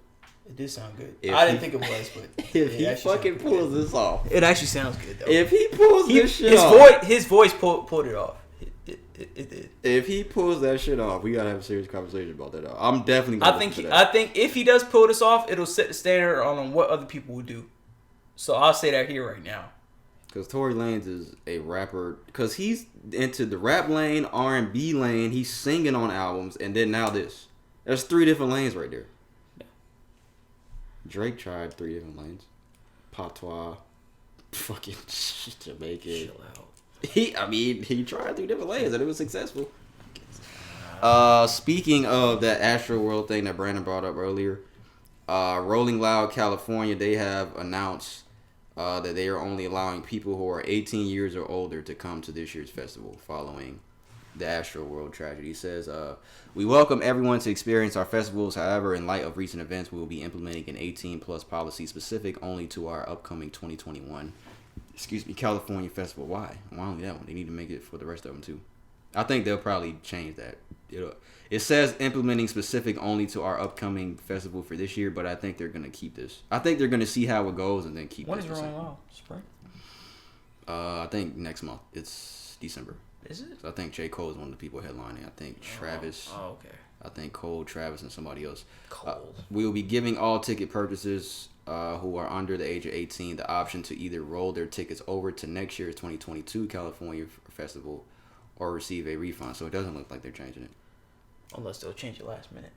Speaker 2: It did sound good. I didn't think it was, but
Speaker 1: if he fucking pulls this off,
Speaker 2: it actually sounds good though.
Speaker 1: If he pulls this shit off,
Speaker 2: his voice pulled it off. It did.
Speaker 1: If he pulls that shit off, we gotta have a serious conversation about that. I'm definitely.
Speaker 2: I think if he does pull this off, it'll set the standard on what other people would do. So I'll say that here right now.
Speaker 1: Because Tory Lanez is a rapper. Because he's into the rap lane, R&B lane. He's singing on albums, and then now this. There's 3 different lanes right there. Yeah. Drake tried 3 different lanes. Patois, fucking Jamaican.
Speaker 2: Chill out.
Speaker 1: He tried 3 different lanes and it was successful. Speaking of that Astroworld thing that Brandon brought up earlier, Rolling Loud, California, they have announced that they are only allowing people who are 18 years or older to come to this year's festival following the Astroworld tragedy. It says, we welcome everyone to experience our festivals. However, in light of recent events, we will be implementing an 18-plus policy specific only to our upcoming 2021 California festival. Why only that one? They need to make it for the rest of them too. I think they'll probably change that. It says implementing specific only to our upcoming festival for this year, but I think they're gonna keep this. I think they're gonna see how it goes and then keep.
Speaker 2: When is Rolling Loud? Spring?
Speaker 1: I think next month. It's December.
Speaker 2: Is it?
Speaker 1: So I think J. Cole is one of the people headlining. I think Travis.
Speaker 2: Oh, okay.
Speaker 1: I think Cole, Travis, and somebody else.
Speaker 2: Cole.
Speaker 1: We will be giving all ticket purchasers who are under the age of 18 the option to either roll their tickets over to next year's 2022 California Festival or receive a refund. So it doesn't look like they're changing it.
Speaker 2: Unless they'll change it last minute.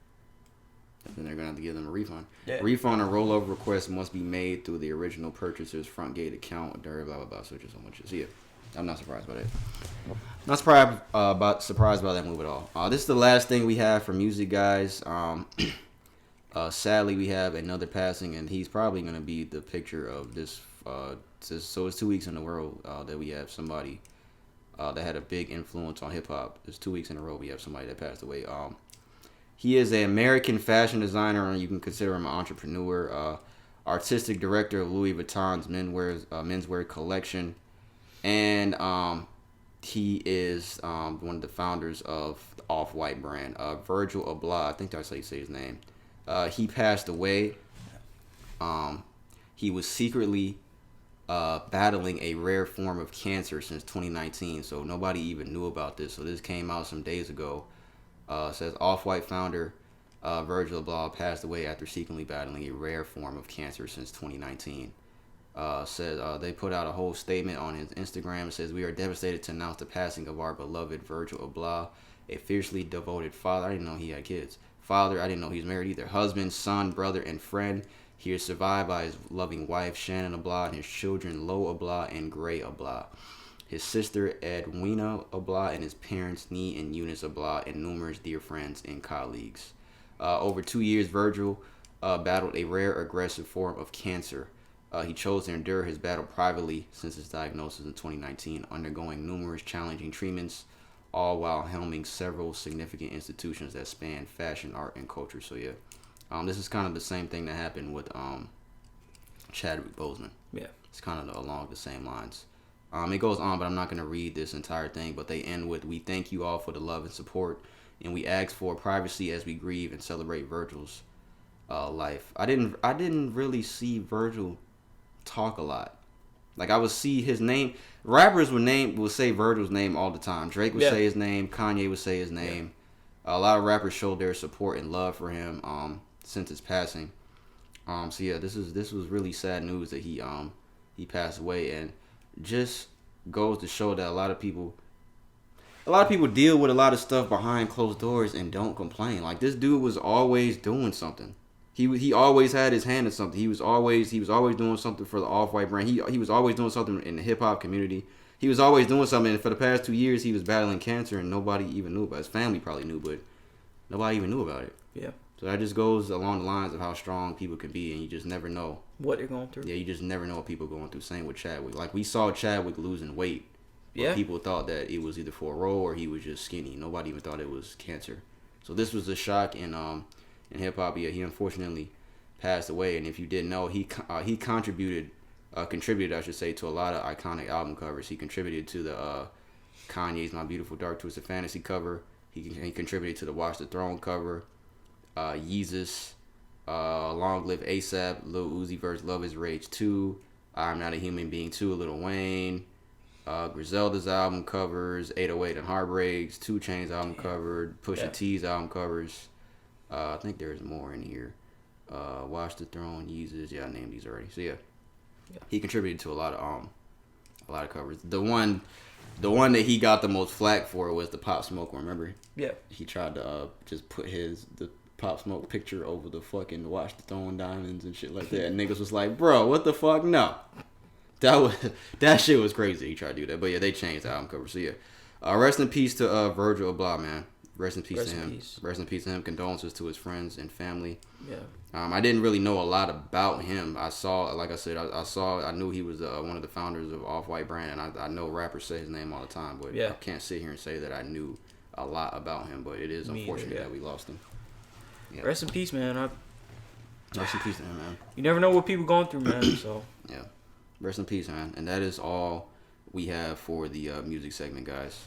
Speaker 1: Then they're going to have to give them a refund. Yeah. Refund or rollover request must be made through the original purchaser's front gate account. Blah, blah, blah. So just so much. So yeah, I'm not surprised by that. Not surprised by that move at all. This is the last thing we have for music, guys. Sadly, we have another passing, and he's probably going to be the picture of this. So it's 2 weeks in a row that we have somebody that had a big influence on hip hop. It's 2 weeks in a row we have somebody that passed away. He is an American fashion designer, and you can consider him an entrepreneur, artistic director of Louis Vuitton's menswear collection, and he is one of the founders of the Off-White brand. Virgil Abloh, I think that's how you say his name. He passed away. He was secretly battling a rare form of cancer since 2019, so nobody even knew about this. So this came out some days ago. Says Off-White founder Virgil Abloh passed away after secretly battling a rare form of cancer since 2019. Says they put out a whole statement on his Instagram. It says, "We are devastated to announce the passing of our beloved Virgil Abloh, a fiercely devoted father." I didn't know he had kids. Father, I didn't know he was married either. Husband, son, brother, and friend. He is survived by his loving wife, Shannon Abloh, and his children, Lo Abloh and Gray Abloh. His sister, Edwina Abloh, and his parents, Nee and Eunice Abloh, and numerous dear friends and colleagues. Over 2 years, Virgil battled a rare aggressive form of cancer. He chose to endure his battle privately since his diagnosis in 2019, undergoing numerous challenging treatments, all while helming several significant institutions that span fashion, art, and culture. So yeah, this is kind of the same thing that happened with Chadwick Boseman.
Speaker 2: Yeah,
Speaker 1: it's kind of along the same lines. It goes on, but I'm not going to read this entire thing. But they end with, "We thank you all for the love and support, and we ask for privacy as we grieve and celebrate Virgil's life." I didn't really see Virgil talk a lot. Like, I would see his name. Rappers would say Virgil's name all the time. Drake would say his name. Kanye would say his name. A lot of rappers showed their support and love for him since his passing. So yeah, this was really sad news that he passed away, and just goes to show that a lot of people deal with a lot of stuff behind closed doors and don't complain. Like, this dude was always doing something. He always had his hand in something. He was always doing something for the Off-White brand. He was always doing something in the hip hop community. He was always doing something. And for the past 2 years, he was battling cancer, and nobody even knew about it. His family probably knew, but nobody even knew about it.
Speaker 2: Yeah.
Speaker 1: So that just goes along the lines of how strong people can be, and you just never know
Speaker 2: what they're going through.
Speaker 1: Yeah, you just never know what people are going through. Same with Chadwick. Like, we saw Chadwick losing weight. Yeah. People thought that it was either for a role or he was just skinny. Nobody even thought it was cancer. So this was a shock in hip hop. Yeah, he unfortunately passed away. And if you didn't know, he contributed I should say, to a lot of iconic album covers. He contributed to the Kanye's "My Beautiful Dark Twisted Fantasy" cover. He contributed to the "Watch the Throne" cover. Yeezus, Long Live ASAP, Lil Uzi Vert's "Love Is Rage 2", I'm Not a Human Being 2, Lil Wayne, Griselda's album covers, 808 and Heartbreaks, 2 Chainz album cover, Pusha T's album covers. I think there's more in here. Watch the Throne, Yeezus, I named these already. So yeah, he contributed to a lot of covers. The one that he got the most flack for was the Pop Smoke one. Remember? Yeah. He tried to just put the Pop Smoke picture over the fucking Watch the Throne diamonds and shit like that. And niggas was like, bro, what the fuck? No. That shit was crazy. He tried to do that. But yeah, they changed the album cover. So yeah. Rest in peace to Virgil Abloh, man. Rest in peace to him. Rest in peace to him. Condolences to his friends and family. Yeah. I didn't really know a lot about him. I knew he was one of the founders of Off-White brand, and I know rappers say his name all the time, but I can't sit here and say that I knew a lot about him. But it is unfortunate that we lost him. Yeah.
Speaker 2: Rest in peace, man.
Speaker 1: Rest in peace to him, man.
Speaker 2: You never know what people going through, man. So
Speaker 1: yeah, rest in peace, man. And that is all we have for the music segment, guys.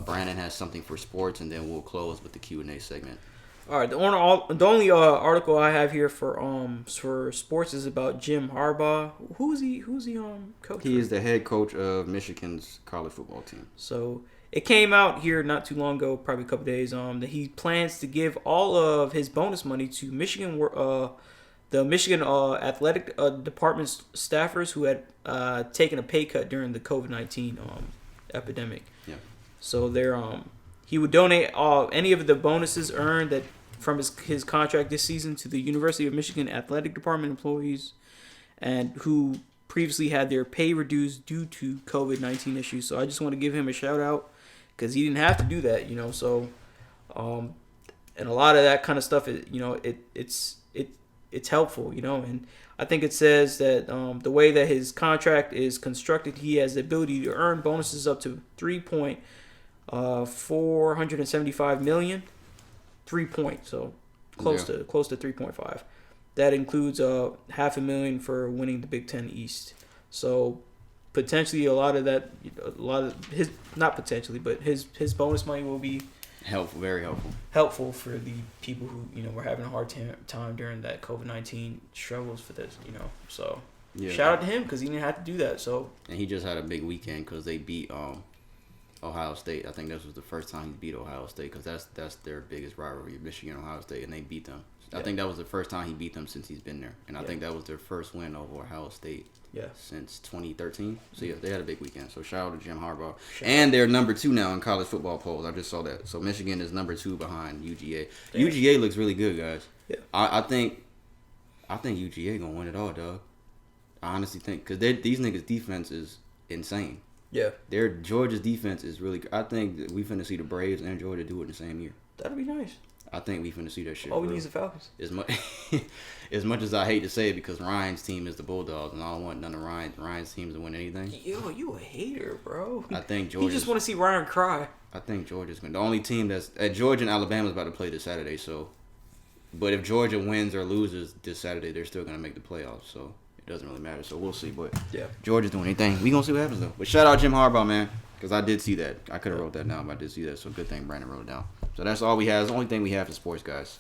Speaker 1: Brandon has something for sports, and then we'll close with the Q&A segment.
Speaker 2: All right, the only article I have here for sports is about Jim Harbaugh. Who's he coach?
Speaker 1: He is the head coach of Michigan's college football team.
Speaker 2: So it came out here not too long ago, probably a couple days, that he plans to give all of his bonus money to Michigan, the Michigan athletic department staffers who had taken a pay cut during the COVID-19 epidemic. Yeah. So he would donate any of the bonuses earned from his contract this season to the University of Michigan athletic department employees, and who previously had their pay reduced due to COVID-19 issues. So I just want to give him a shout out because he didn't have to do that, So, and a lot of that kind of stuff, it's helpful, And I think it says that the way that his contract is constructed, he has the ability to earn bonuses up to $475 million, 3 points, so close to 3.5. That includes $500,000 for winning the Big Ten East. So potentially his bonus money will be
Speaker 1: very
Speaker 2: helpful for the people who were having a hard time during that COVID-19 struggles for this. So shout out to him because he didn't have to do that. So
Speaker 1: and he just had a big weekend because they beat Ohio State. I think this was the first time he beat Ohio State because that's their biggest rivalry, Michigan Ohio State, and they beat them. Yeah. I think that was the first time he beat them since he's been there, and I think that was their first win over Ohio State since 2013. So yeah, they had a big weekend. So shout out to Jim Harbaugh, and they're number 2 now in college football polls. I just saw that. So Michigan is number 2 behind UGA. Damn. UGA looks really good, guys. Yeah, I think UGA gonna win it all, dog. I honestly think because these niggas' defense is insane. Yeah, Georgia's defense is really good. I think that we finna see the Braves and Georgia do it in the same year.
Speaker 2: That'd be nice.
Speaker 1: I think we finna see that shit.
Speaker 2: All we need is the Falcons.
Speaker 1: As much as I hate to say it, because Ryan's team is the Bulldogs, and I don't want none of Ryan's teams to win anything.
Speaker 2: Yo, you a hater, bro.
Speaker 1: I think Georgia.
Speaker 2: You just want to see Ryan cry.
Speaker 1: I think Georgia's going. The only team that's Georgia and Alabama's about to play this Saturday. So, but if Georgia wins or loses this Saturday, they're still gonna make the playoffs. So it doesn't really matter. So we'll see. But
Speaker 2: yeah,
Speaker 1: Georgia's doing anything. We gonna see what happens though. But shout out Jim Harbaugh, man, because I did see that. I could have wrote that down, but I did see that. So good thing Brandon wrote it down. So that's all we have. It's the only thing we have for sports, guys.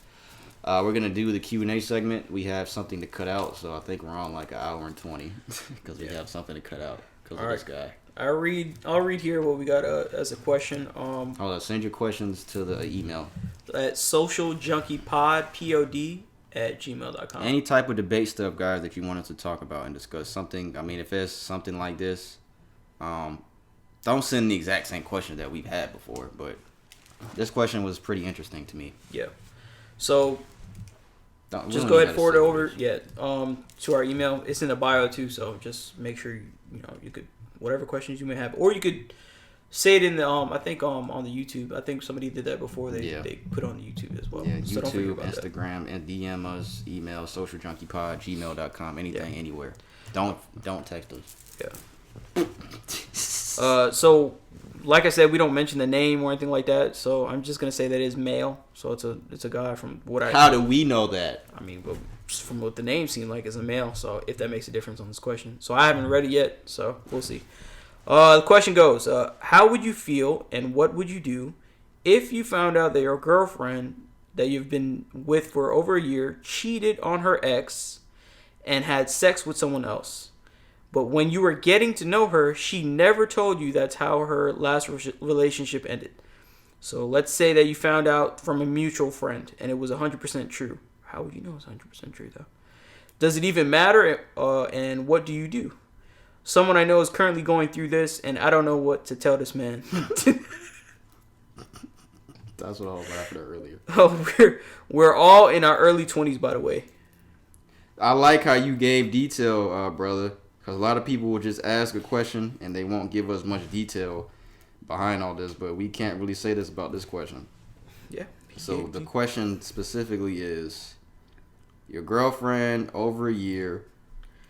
Speaker 1: We're going to do the Q&A segment. We have something to cut out, so I think we're on like an hour and 20 because we have something to cut out because of this guy.
Speaker 2: I'll read here what we got as a question.
Speaker 1: Hold on, send your questions to the email.
Speaker 2: At Social Junkie Pod, @gmail.com.
Speaker 1: Any type of debate stuff, guys, that you want us to talk about and discuss. Something, I mean, if it's something like this, don't send the exact same question that we've had before, but this question was pretty interesting to me.
Speaker 2: Yeah. So just go ahead and forward it over. To our email. It's in the bio too. So just make sure you could whatever questions you may have, or you could say it in the I think on the YouTube. I think somebody did that before. They put it on the YouTube as well.
Speaker 1: Yeah,
Speaker 2: so
Speaker 1: YouTube, Instagram, and DM us, email socialjunkiePod@gmail.com. Anything, anywhere. Don't text us.
Speaker 2: Yeah. So. Like I said, we don't mention the name or anything like that, so I'm just gonna say that it is male. So it's a guy from what I.
Speaker 1: How do we know that?
Speaker 2: I mean, from what the name seemed like, is a male. So if that makes a difference on this question, so I haven't read it yet, so we'll see. The question goes: how would you feel, and what would you do, if you found out that your girlfriend that you've been with for over a year cheated on her ex, and had sex with someone else? But when you were getting to know her, she never told you that's how her last relationship ended. So let's say that you found out from a mutual friend and it was 100% true. How would you know it's 100% true, though? Does it even matter? And what do you do? Someone I know is currently going through this, and I don't know what to tell this man.
Speaker 1: That's what I was laughing at earlier.
Speaker 2: Oh, we're all in our early 20s, by the way.
Speaker 1: I like how you gave detail, brother. Because a lot of people will just ask a question and they won't give us much detail behind all this. But we can't really say this about this question.
Speaker 2: Yeah.
Speaker 1: So the question specifically is, your girlfriend, over a year,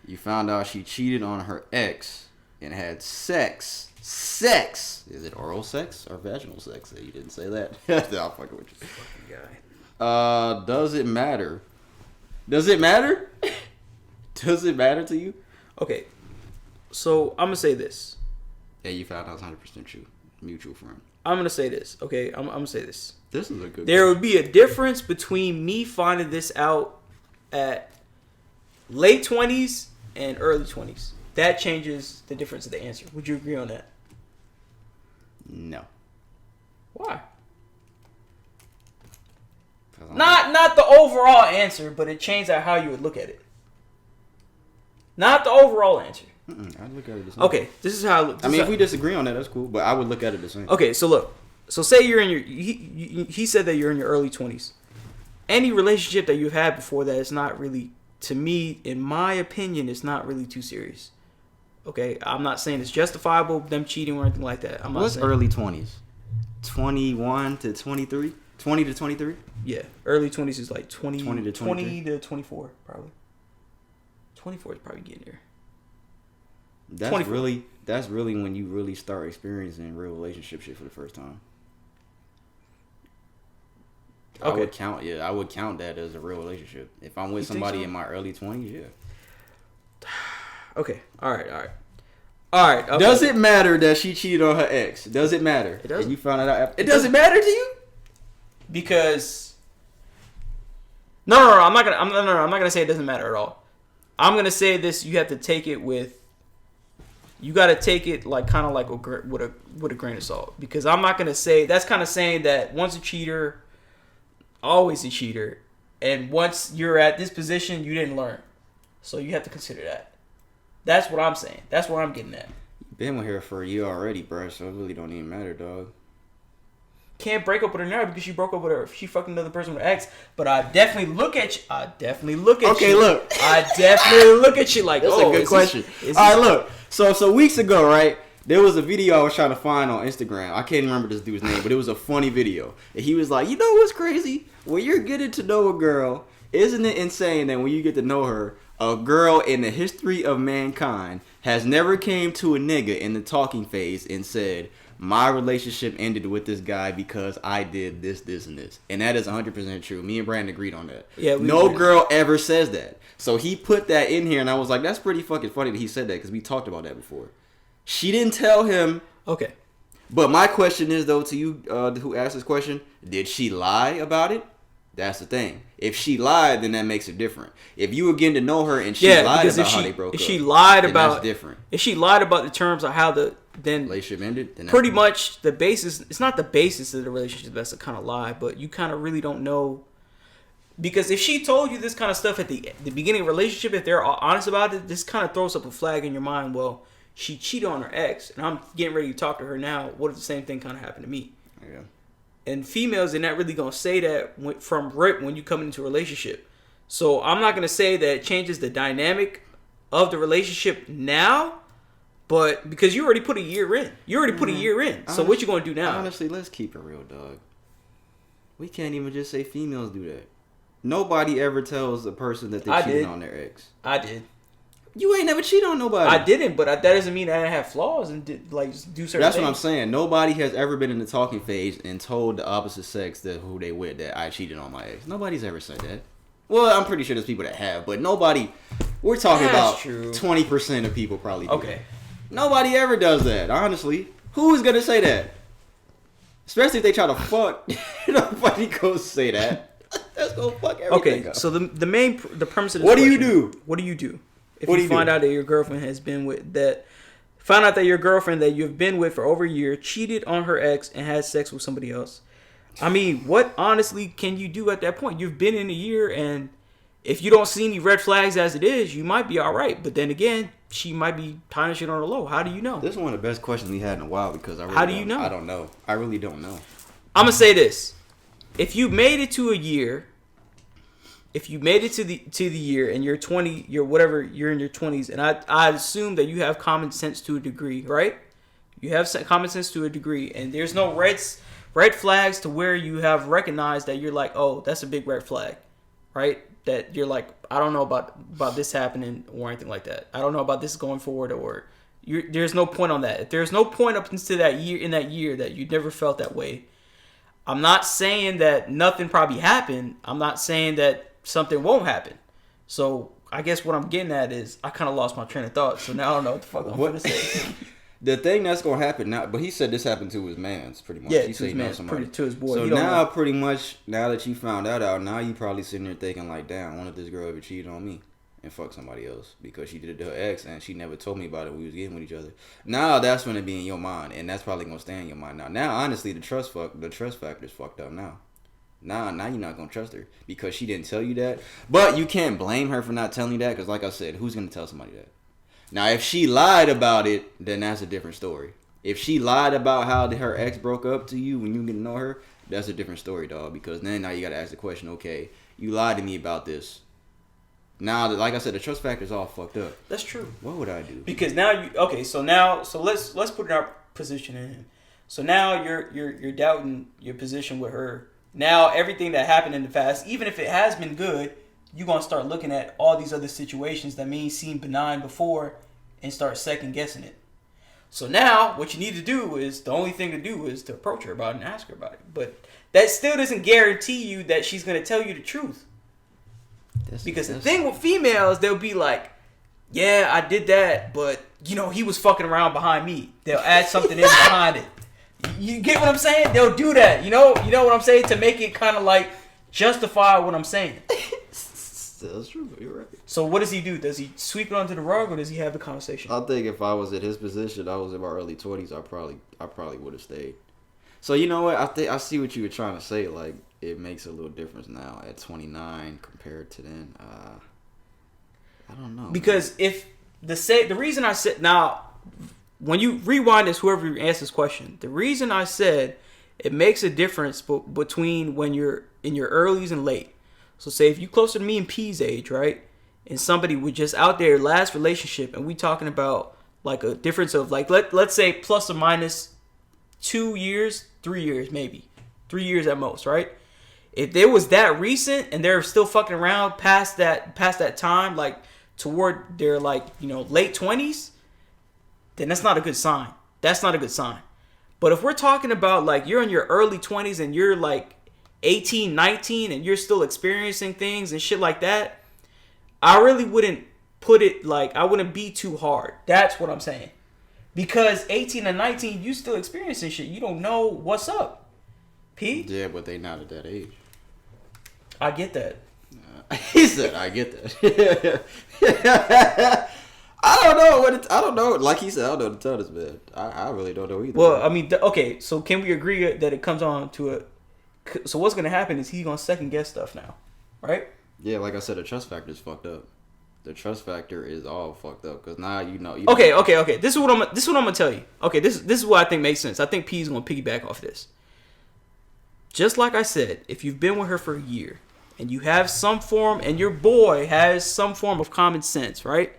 Speaker 1: you found out she cheated on her ex and had sex. Sex! Is it oral sex or vaginal sex? You didn't say that. I'll fucking with you.
Speaker 2: Fucking guy.
Speaker 1: Does it matter? Does it matter? Does it matter to you?
Speaker 2: Okay, so I'm going to say this.
Speaker 1: Yeah, you found out 100% true. Mutual friend.
Speaker 2: I'm going to say this, okay? I'm going to say this.
Speaker 1: This is a good
Speaker 2: There would be a difference between me finding this out at late 20s and early 20s. That changes the difference of the answer. Would you agree on that?
Speaker 1: No.
Speaker 2: Why? Not the overall answer, but it changed how you would look at it. Not the overall answer.
Speaker 1: I'd look at it the same.
Speaker 2: Okay, this is how I look.
Speaker 1: If we disagree on that, that's cool. But I would look at it the same.
Speaker 2: Okay, so look. So say you're in your... He said that you're in your early 20s. Any relationship that you've had before that is not really... To me, in my opinion, it's not really too serious. Okay? I'm not saying it's justifiable, them cheating or anything like that.
Speaker 1: What's early 20s? 21 to 23? 20 to 23?
Speaker 2: Yeah. Early 20s is like 20
Speaker 1: to
Speaker 2: 20 to 24, probably. 24 is probably getting there.
Speaker 1: That's really when you really start experiencing real relationship shit for the first time. Okay. I would count that as a real relationship. If I'm with somebody in my early 20s, yeah.
Speaker 2: Okay. All right. Okay.
Speaker 1: Does it matter that she cheated on her ex? Does it matter?
Speaker 2: It doesn't.
Speaker 1: And you found it out. It doesn't matter to you?
Speaker 2: Because no, I'm not gonna say it doesn't matter at all. I'm gonna say this. You have to take it with. You got to take it like kind of like with a grain of salt, because I'm not gonna say that's kind of saying that once a cheater, always a cheater, and once you're at this position, you didn't learn, so you have to consider that. That's what I'm saying. That's what I'm getting at.
Speaker 1: Been with her for a year already, bro. So it really don't even matter, dog.
Speaker 2: Can't break up with her now because she broke up with her. She fucking another person with ex. But I definitely look at you. Okay, look. I definitely look at you like,
Speaker 1: that's a good question. All right, look. So weeks ago, right? There was a video I was trying to find on Instagram. I can't remember this dude's name, but it was a funny video. And he was like, you know what's crazy? When you're getting to know a girl, isn't it insane that when you get to know her, a girl in the history of mankind has never came to a nigga in the talking phase and said, my relationship ended with this guy because I did this, this, and this. And that is 100% true. Me and Brandon agreed on that. Yeah, no girl ever says that. So he put that in here, and I was like, that's pretty fucking funny that he said that because we talked about that before. She didn't tell him.
Speaker 2: Okay.
Speaker 1: But my question is, though, to you who asked this question, did she lie about it? That's the thing. If she lied, then that makes it different. If you were getting to know her and she lied about how they broke up,
Speaker 2: if she lied about,
Speaker 1: that's different.
Speaker 2: If she lied about the terms of how the
Speaker 1: relationship ended, then
Speaker 2: pretty much the basis. It's not the basis of the relationship that's a kind of lie, but you kind of really don't know. Because if she told you this kind of stuff at the beginning of a relationship, if they're honest about it, this kind of throws up a flag in your mind. Well, she cheated on her ex, and I'm getting ready to talk to her now. What if the same thing kind of happened to me?
Speaker 1: Yeah.
Speaker 2: And females, they're not really going to say that from rip when you come into a relationship. So I'm not going to say that it changes the dynamic of the relationship now, but because you already put a year in. You already put a year in. So what you going to do now?
Speaker 1: Honestly, let's keep it real, dog. We can't even just say females do that. Nobody ever tells a person that they're cheating on their ex.
Speaker 2: I did.
Speaker 1: You ain't never cheated on nobody.
Speaker 2: I didn't, but that doesn't mean I didn't have flaws and do certain things.
Speaker 1: That's what I'm saying. Nobody has ever been in the talking phase and told the opposite sex that who they with that I cheated on my ex. Nobody's ever said that. Well, I'm pretty sure there's people that have, but nobody. We're talking about 20% of people probably do. Okay. Nobody ever does that, honestly. Who is going to say that? Especially if they try to fuck. Nobody goes say that. Let's go fuck everything.
Speaker 2: Okay, so the premise of this
Speaker 1: What do you do?
Speaker 2: What do you do? If you find out that your girlfriend has been with find out that your girlfriend that you've been with for over a year cheated on her ex and had sex with somebody else. I mean, what honestly can you do at that point? You've been in a year, and if you don't see any red flags as it is, you might be all right. But then again, she might be tying shit on the low. How do you know?
Speaker 1: This is one of the best questions we had in a while because I really
Speaker 2: How do you know?
Speaker 1: I don't know. I really don't know.
Speaker 2: I'm gonna say this: if you made it to a year. If you made it to the year and you're 20, you're in your 20s, and I assume that you have common sense to a degree, right? You have common sense to a degree, and there's no red flags to where you have recognized that you're like, oh, that's a big red flag, right? That you're like, I don't know about this happening or anything like that. I don't know about this going forward, or there's no point on that. If there's no point up into that year that you never felt that way, I'm not saying that nothing probably happened. I'm not saying that something won't happen. So I guess what I'm getting at is I kind of lost my train of thought. So now I don't know what the fuck I'm going to say.
Speaker 1: The thing that's going to happen now, but he said this happened to his mans pretty much.
Speaker 2: Yeah,
Speaker 1: he
Speaker 2: to his man, to his boy.
Speaker 1: So now pretty much, now that you found that out, now you probably sitting there thinking like, damn, what if this girl ever cheated on me and fuck somebody else because she did it to her ex and she never told me about it when we was getting with each other. Now that's going to be in your mind, and that's probably going to stay in your mind now. Now, honestly, the trust factor is fucked up now. Now you're not going to trust her because she didn't tell you that. But you can't blame her for not telling you that because, like I said, who's going to tell somebody that? Now, if she lied about it, then that's a different story. If she lied about how her ex broke up to you when you get to know her, that's a different story, dog. Because now you got to ask the question, okay, you lied to me about this. Now, like I said, the trust factor is all fucked up.
Speaker 2: That's true.
Speaker 1: What would I do?
Speaker 2: Because now so let's put our position in him. So now you're doubting your position with her. Now, everything that happened in the past, even if it has been good, you're going to start looking at all these other situations that may seem benign before and start second guessing it. So now, what you need to do is, the only thing to do is to approach her about it and ask her about it. But that still doesn't guarantee you that she's going to tell you the truth. Because the thing with females, they'll be like, yeah, I did that, but, he was fucking around behind me. They'll add something in behind it. You get what I'm saying? They'll do that. You know what I'm saying? To make it kind of like justify what I'm saying.
Speaker 1: That's true. You're right.
Speaker 2: So what does he do? Does he sweep it under the rug or does he have the conversation?
Speaker 1: I think if I was in his position, I was in my early 20s, I probably would have stayed. So you know what? I see what you were trying to say. Like, it makes a little difference now at 29 compared to then. I don't know.
Speaker 2: Because if the reason I said now. When you rewind this, whoever answers this question, the reason I said it makes a difference between when you're in your earlies and late. So say if you closer to me and P's age, right? And somebody was just out there last relationship and we talking about like a difference of like let's say plus or minus 2 years, 3 years maybe, 3 years at most, right? If there was that recent and they're still fucking around past that time, like toward their like late 20s, then that's not a good sign. That's not a good sign. But if we're talking about like you're in your early 20s and you're like 18, 19 and you're still experiencing things and shit like that, I really wouldn't put it like, I wouldn't be too hard. That's what I'm saying. Because 18 and 19, you still experiencing shit. You don't know what's up. P?
Speaker 1: Yeah, but they not at that age.
Speaker 2: I get that.
Speaker 1: He said, I get that. I don't know I don't know. Like he said, I don't know what to tell this man. I really don't know either.
Speaker 2: Well, I mean, okay, so can we agree that it comes on to a... So what's going to happen is he's going to second guess stuff now, right?
Speaker 1: Yeah, like I said, the trust factor is fucked up. The trust factor is all fucked up because now you know.
Speaker 2: Okay. This is what I'm gonna tell you. Okay, this is what I think makes sense. I think P is gonna piggyback off this. Just like I said, if you've been with her for a year and you have some form, and your boy has some form of common sense, right?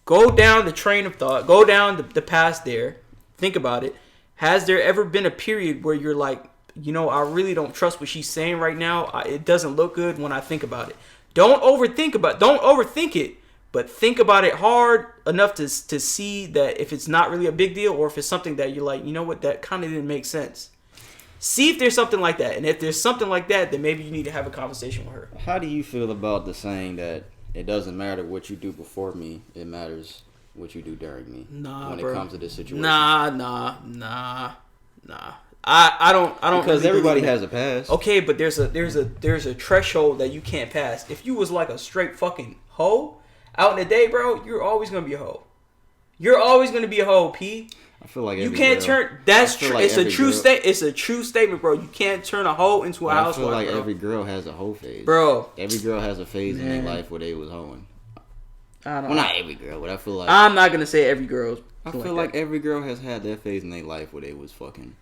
Speaker 2: Go down the train of thought. Go down the past there. Think about it. Has there ever been a period where you're like, I really don't trust what she's saying right now. It doesn't look good when I think about it. Don't overthink it, but think about it hard enough to see that if it's not really a big deal or if it's something that you're like, that kind of didn't make sense. See if there's something like that. And if there's something like that, then maybe you need to have a conversation with her.
Speaker 1: How do you feel about the saying that it doesn't matter what you do before me, it matters what you do during me?
Speaker 2: Nah,
Speaker 1: when
Speaker 2: bro.
Speaker 1: It comes to this situation.
Speaker 2: Nah. I don't
Speaker 1: because
Speaker 2: really
Speaker 1: everybody has a past.
Speaker 2: Okay, but there's a threshold that you can't pass. If you was like a straight fucking hoe out in the day, bro, you're always gonna be a hoe. You're always gonna be a hoe, P.
Speaker 1: I feel like
Speaker 2: you can't turn. That's true. It's a true statement. It's a true statement, bro. You can't turn a hoe into a housewife. I feel
Speaker 1: like
Speaker 2: bro.
Speaker 1: Every girl has a hoe phase,
Speaker 2: bro.
Speaker 1: Every girl has a phase in their life where they was hoeing.
Speaker 2: I don't know.
Speaker 1: Well, not every girl, but I feel like
Speaker 2: I'm not gonna say every girl.
Speaker 1: I feel like every girl has had that phase in their life where they was fucking.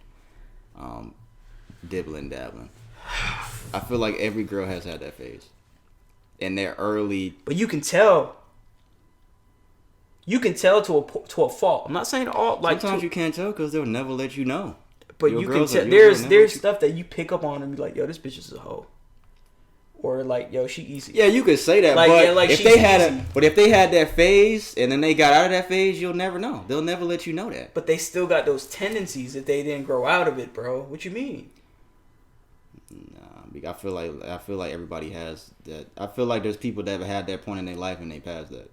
Speaker 1: Dibbling dabbling. I feel like every girl has had that phase in their early.
Speaker 2: But you can tell. You can tell to a fault. I'm not saying all like.
Speaker 1: Sometimes you can't tell because they'll never let you know.
Speaker 2: But you can tell. There's stuff that you pick up on and be like, yo, this bitch is a hoe. Or like, yo, she easy.
Speaker 1: Yeah, you could say that. But if they had that phase and then they got out of that phase, you'll never know. They'll never let you know that.
Speaker 2: But they still got those tendencies if they didn't grow out of it, bro. What you mean?
Speaker 1: Nah, I feel like everybody has that. I feel like there's people that have had that point in their life and they passed that.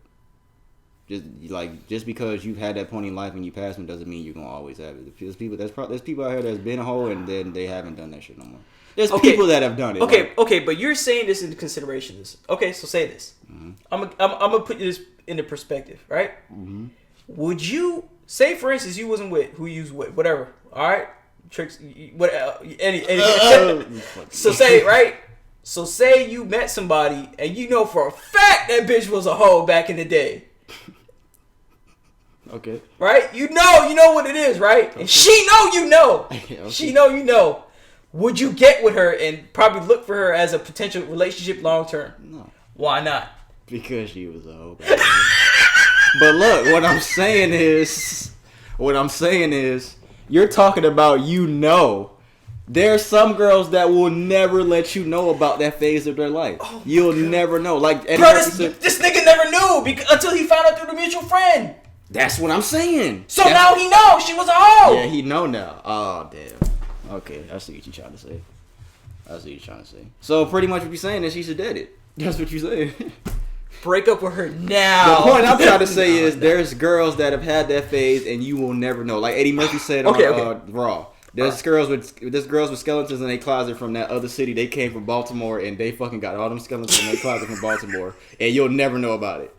Speaker 1: Just because you've had that point in life and you passed it doesn't mean you're gonna always have it. There's people out here that's been a hoe and then they haven't done that shit no more. There's people that have done it.
Speaker 2: Okay, but you're saying this into consideration. Okay, so say this. Mm-hmm. I'm gonna put this into perspective, right? Mm-hmm. Would you say, for instance, you wasn't with who you was with, whatever? All right, tricks, what? Any. So say right. So say you met somebody and you know for a fact that bitch was a hoe back in the day.
Speaker 1: Okay.
Speaker 2: Right? You know what it is, right? Okay. And she know you know. Okay. She know you know. Would you get with her and probably look for her as a potential relationship long term? No. Why not?
Speaker 1: Because she was a hoe. But look, what I'm saying is, you're talking about There's some girls that will never let you know about that phase of their life. Oh You'll God. Never know. Like,
Speaker 2: bro, this nigga never knew until he found out through the mutual friend.
Speaker 1: That's what I'm saying.
Speaker 2: So now he knows she was a hoe.
Speaker 1: Yeah, he know now. Oh, damn. Okay, I see what you're trying to say. So pretty much what you're saying is she should did it. That's what you're saying.
Speaker 2: Break up with her now.
Speaker 1: The point I'm trying to say is there's girls that have had that phase and you will never know. Like Eddie Murphy said on Raw. There's girls with skeletons in their closet from that other city. They came from Baltimore and they fucking got all them skeletons in their closet from Baltimore. And you'll never know about it.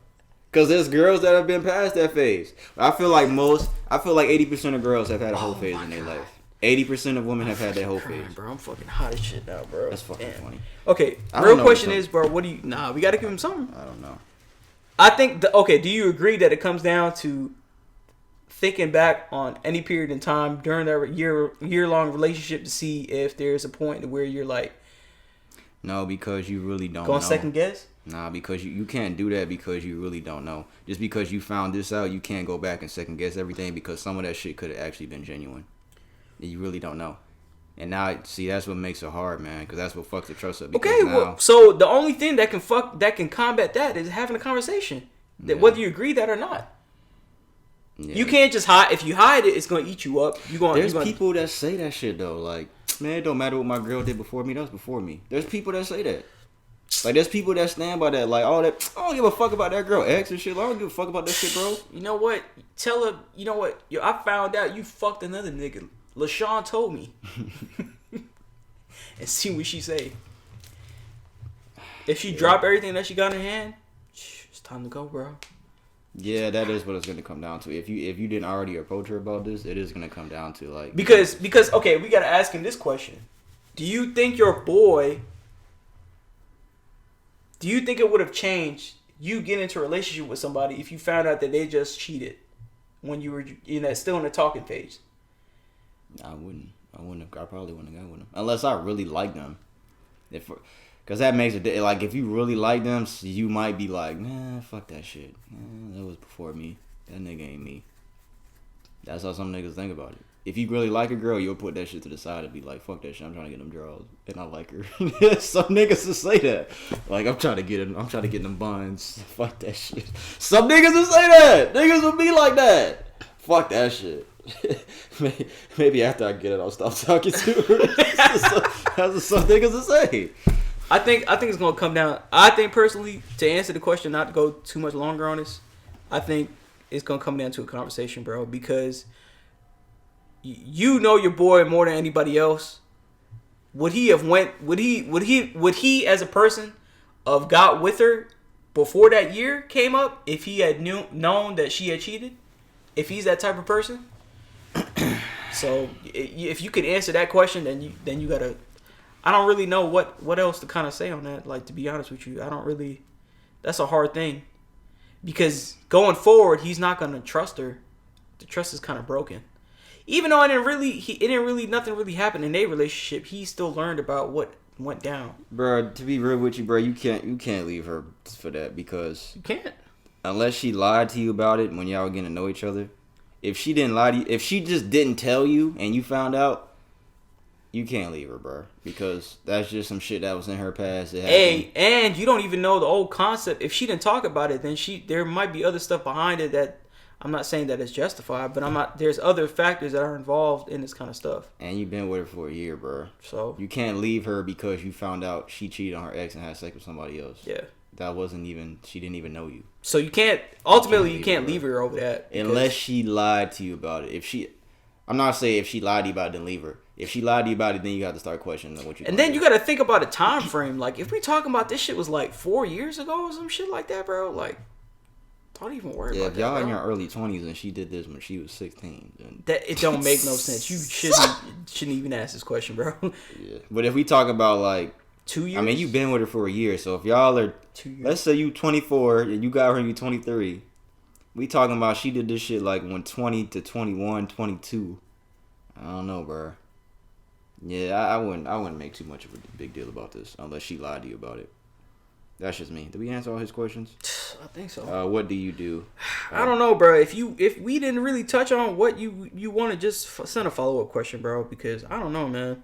Speaker 1: Because there's girls that have been past that phase. I feel like 80% of girls have had a whole phase in their life. 80% of women have had that whole phase.
Speaker 2: Bro, I'm fucking hot as shit now, bro.
Speaker 1: That's fucking funny.
Speaker 2: Okay, real question is, bro, what do you... Nah, we got to give him something.
Speaker 1: I don't know.
Speaker 2: I think... do you agree that it comes down to thinking back on any period in time during that year-long relationship to see if there's a point where you're like...
Speaker 1: No, because you really don't know.
Speaker 2: Going second guess?
Speaker 1: Nah, because you can't do that because you really don't know. Just because you found this out, you can't go back and second guess everything because some of that shit could have actually been genuine. You really don't know. And now, see, that's what makes it hard, man, because that's what fucks the trust up.
Speaker 2: Okay, well, so the only thing that can combat that is having a conversation, that whether you agree that or not. Yeah. You can't just hide. If you hide it, it's gonna eat you up.
Speaker 1: There's people that say that shit though. Like, man, it don't matter what my girl did before me. That was before me. There's people that say that. Like, there's people that stand by that. Like, all that. I don't give a fuck about that girl ex and shit. Like, I don't give a fuck about that shit, bro.
Speaker 2: You know what? Tell her. You know what? Yo, I found out you fucked another nigga. LaShawn told me. And see what she say. If she drop everything that she got in her hand, it's time to go, bro.
Speaker 1: Yeah, that is what it's gonna come down to. If you didn't already approach her about this, it is gonna come down to like
Speaker 2: because okay, we gotta ask him this question: do you think your boy? Do you think it would have changed you getting into a relationship with somebody if you found out that they just cheated when you were still in the talking phase?
Speaker 1: I wouldn't have. I probably wouldn't have got with them unless I really liked them. Because that makes it like if you really like them, you might be like, nah, fuck that shit. Nah, that was before me. That nigga ain't me. That's how some niggas think about it. If you really like a girl, you'll put that shit to the side and be like, fuck that shit. I'm trying to get them draws, and I like her. Some niggas will say that. Like, I'm trying to get them buns. Fuck that shit. Some niggas will say that. Niggas will be like that. Fuck that shit. Maybe after I get it, I'll stop talking to her. That's what some niggas will say.
Speaker 2: I think it's gonna come down. I think personally, to answer the question, not to go too much longer on this, I think it's gonna come down to a conversation, bro. Because you know your boy more than anybody else. Would he as a person have got with her before that year came up if he had known that she had cheated? If he's that type of person. So if you could answer that question, then you gotta. I don't really know what else to kind of say on that. Like, to be honest with you, I don't really. That's a hard thing, because going forward, he's not gonna trust her. The trust is kind of broken. Even though nothing really happened in their relationship, he still learned about what went down.
Speaker 1: Bro, to be real with you, bro, you can't leave her for that, because
Speaker 2: you can't.
Speaker 1: Unless she lied to you about it when y'all were getting to know each other. If she didn't lie to you, if she just didn't tell you and you found out, you can't leave her, bro. Because that's just some shit that was in her past.
Speaker 2: Hey, and you don't even know the old concept. If she didn't talk about it, then there might be other stuff behind it that I'm not saying that it's justified, but there's other factors that are involved in this kind of stuff.
Speaker 1: And you've been with her for a year, bro. So you can't leave her because you found out she cheated on her ex and had sex with somebody else. Yeah. She didn't even know you. So you can't
Speaker 2: leave her over that.
Speaker 1: Unless she lied to you about it. I'm not saying if she lied to you about it, then leave her. If she lied to you about it, then you got to start questioning what you.
Speaker 2: And then you got to think about a time frame. Like, if we talking about this shit was like 4 years ago or some shit like that, bro. Like, don't even worry about that.
Speaker 1: Yeah, if y'all in your early 20s and she did this when she was 16, then
Speaker 2: that it don't make no sense. You shouldn't even ask this question, bro.
Speaker 1: Yeah, but if we talk about like
Speaker 2: 2 years,
Speaker 1: I mean, you've been with her for a year, so if y'all are 2 years, let's say you 24 and you got her when you 23, we talking about she did this shit like when 20 to 21, 22. I don't know, bro. Yeah, I wouldn't make too much of a big deal about this unless she lied to you about it. That's just me. Did we answer all his questions?
Speaker 2: I think so.
Speaker 1: What do you do?
Speaker 2: I don't know, bro. If we didn't really touch on what you want to just send a follow-up question, bro, because I don't know, man.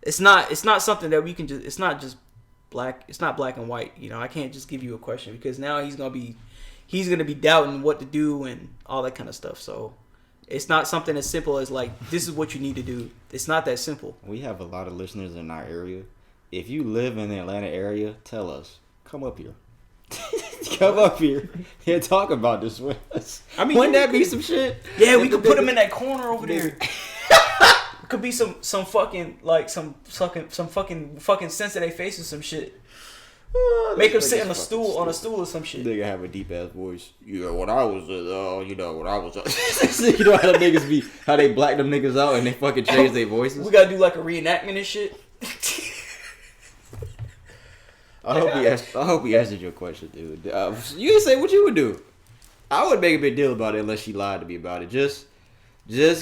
Speaker 2: It's not something that we can just. It's not just black. It's not black and white. You know, I can't just give you a question because now he's gonna be doubting what to do and all that kind of stuff. So it's not something as simple as like this is what you need to do. It's not that simple.
Speaker 1: We have a lot of listeners in our area. If you live in the Atlanta area, tell us. Come up here. Come up here and talk about this with us. I mean, wouldn't that be some shit?
Speaker 2: Yeah, we could put him in that corner over there. Could be some fucking like some fucking sense of their face or some shit. Make him sit on a stool or some shit.
Speaker 1: Nigga have a deep ass voice. You know when I was you know how the niggas be, how they black them niggas out and they fucking change their voices.
Speaker 2: We gotta do like a reenactment and shit.
Speaker 1: I hope he answered your question, dude. You can say what you would do. I wouldn't make a big deal about it unless she lied to me about it. Just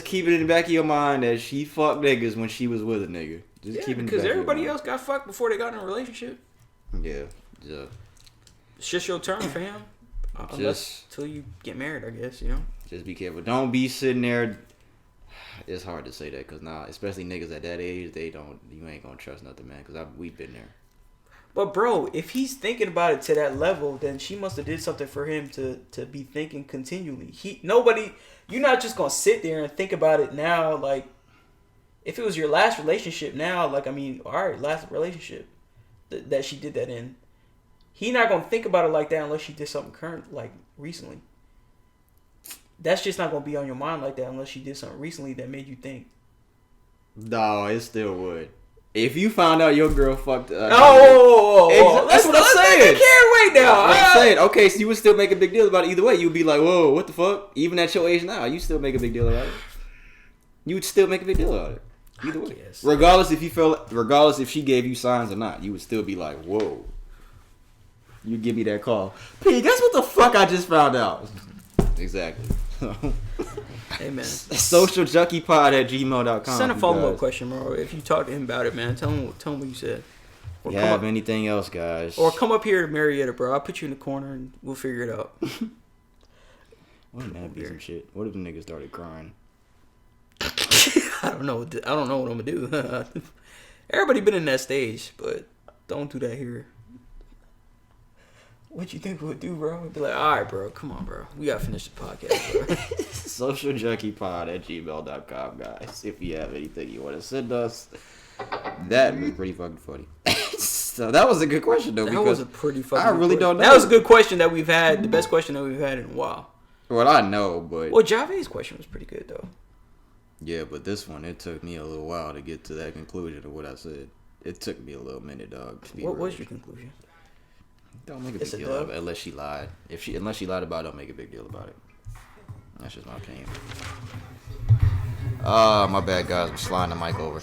Speaker 1: keep it in the back of your mind that she fucked niggas when she was with a nigga. Just keep it in the back
Speaker 2: because everybody else got fucked before they got in a relationship.
Speaker 1: Yeah.
Speaker 2: It's just your turn, fam. Until you get married, I guess, you know.
Speaker 1: Just be careful. Don't be sitting there. It's hard to say that because especially niggas at that age, you ain't gonna trust nothing, man. Because we've been there.
Speaker 2: But bro, if he's thinking about it to that level, then she must have did something for him to be thinking continually. You're not just gonna sit there and think about it now. Like, if it was your last relationship now, like, I mean, all right, last relationship that she did that in, he not gonna think about it like that unless she did something current, like recently. That's just not gonna be on your mind like that unless she did something recently that made you think.
Speaker 1: No, it still would. If you found out your girl fucked up.
Speaker 2: That's what I'm saying. Can't wait now.
Speaker 1: That's what I'm saying. Okay, so you would still make a big deal about it either way. You'd be like, whoa, what the fuck? Even at your age now, you still make a big deal about it. You would still make a big deal about it. Either way. Regardless if she gave you signs or not, you would still be like, whoa. You give me that call. P, guess what the fuck I just found out? Exactly.
Speaker 2: Hey, man.
Speaker 1: SocialJunkiePod@gmail.com.
Speaker 2: Send a follow-up question, bro. If you talk to him about it, man, tell him what you said.
Speaker 1: Or you have anything else, guys?
Speaker 2: Or come up here to Marietta, bro. I'll put you in the corner and we'll figure it out.
Speaker 1: Wouldn't that be some shit? What if the nigga started crying?
Speaker 2: I don't know what I'm gonna do. Everybody been in that stage, but don't do that here. What you think we would do, bro? We'd be like, all right, bro, come on, bro. We gotta finish the podcast, bro.
Speaker 1: SocialJunkiePod@gmail.com, guys. If you have anything you want to send us, that was pretty fucking funny. So that was a good question, though.
Speaker 2: That was a pretty fucking.
Speaker 1: I really don't know.
Speaker 2: That was a good question that we've had. The best question that we've had in a while.
Speaker 1: Well, I know, but
Speaker 2: Jave's question was pretty good, though.
Speaker 1: Yeah, but this one, it took me a little while to get to that conclusion of what I said. It took me a little minute, dog.
Speaker 2: What was your conclusion?
Speaker 1: Don't make a big deal about it unless she lied. Unless she lied about it, don't make a big deal about it. That's just my opinion. My bad, guys. I'm sliding the mic over.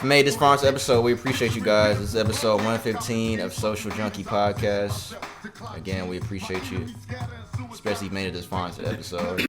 Speaker 1: Made this far into episode. We appreciate you guys. This is episode 115 of Social Junkie Podcast. Again, we appreciate you, especially if you made it this far into the episode.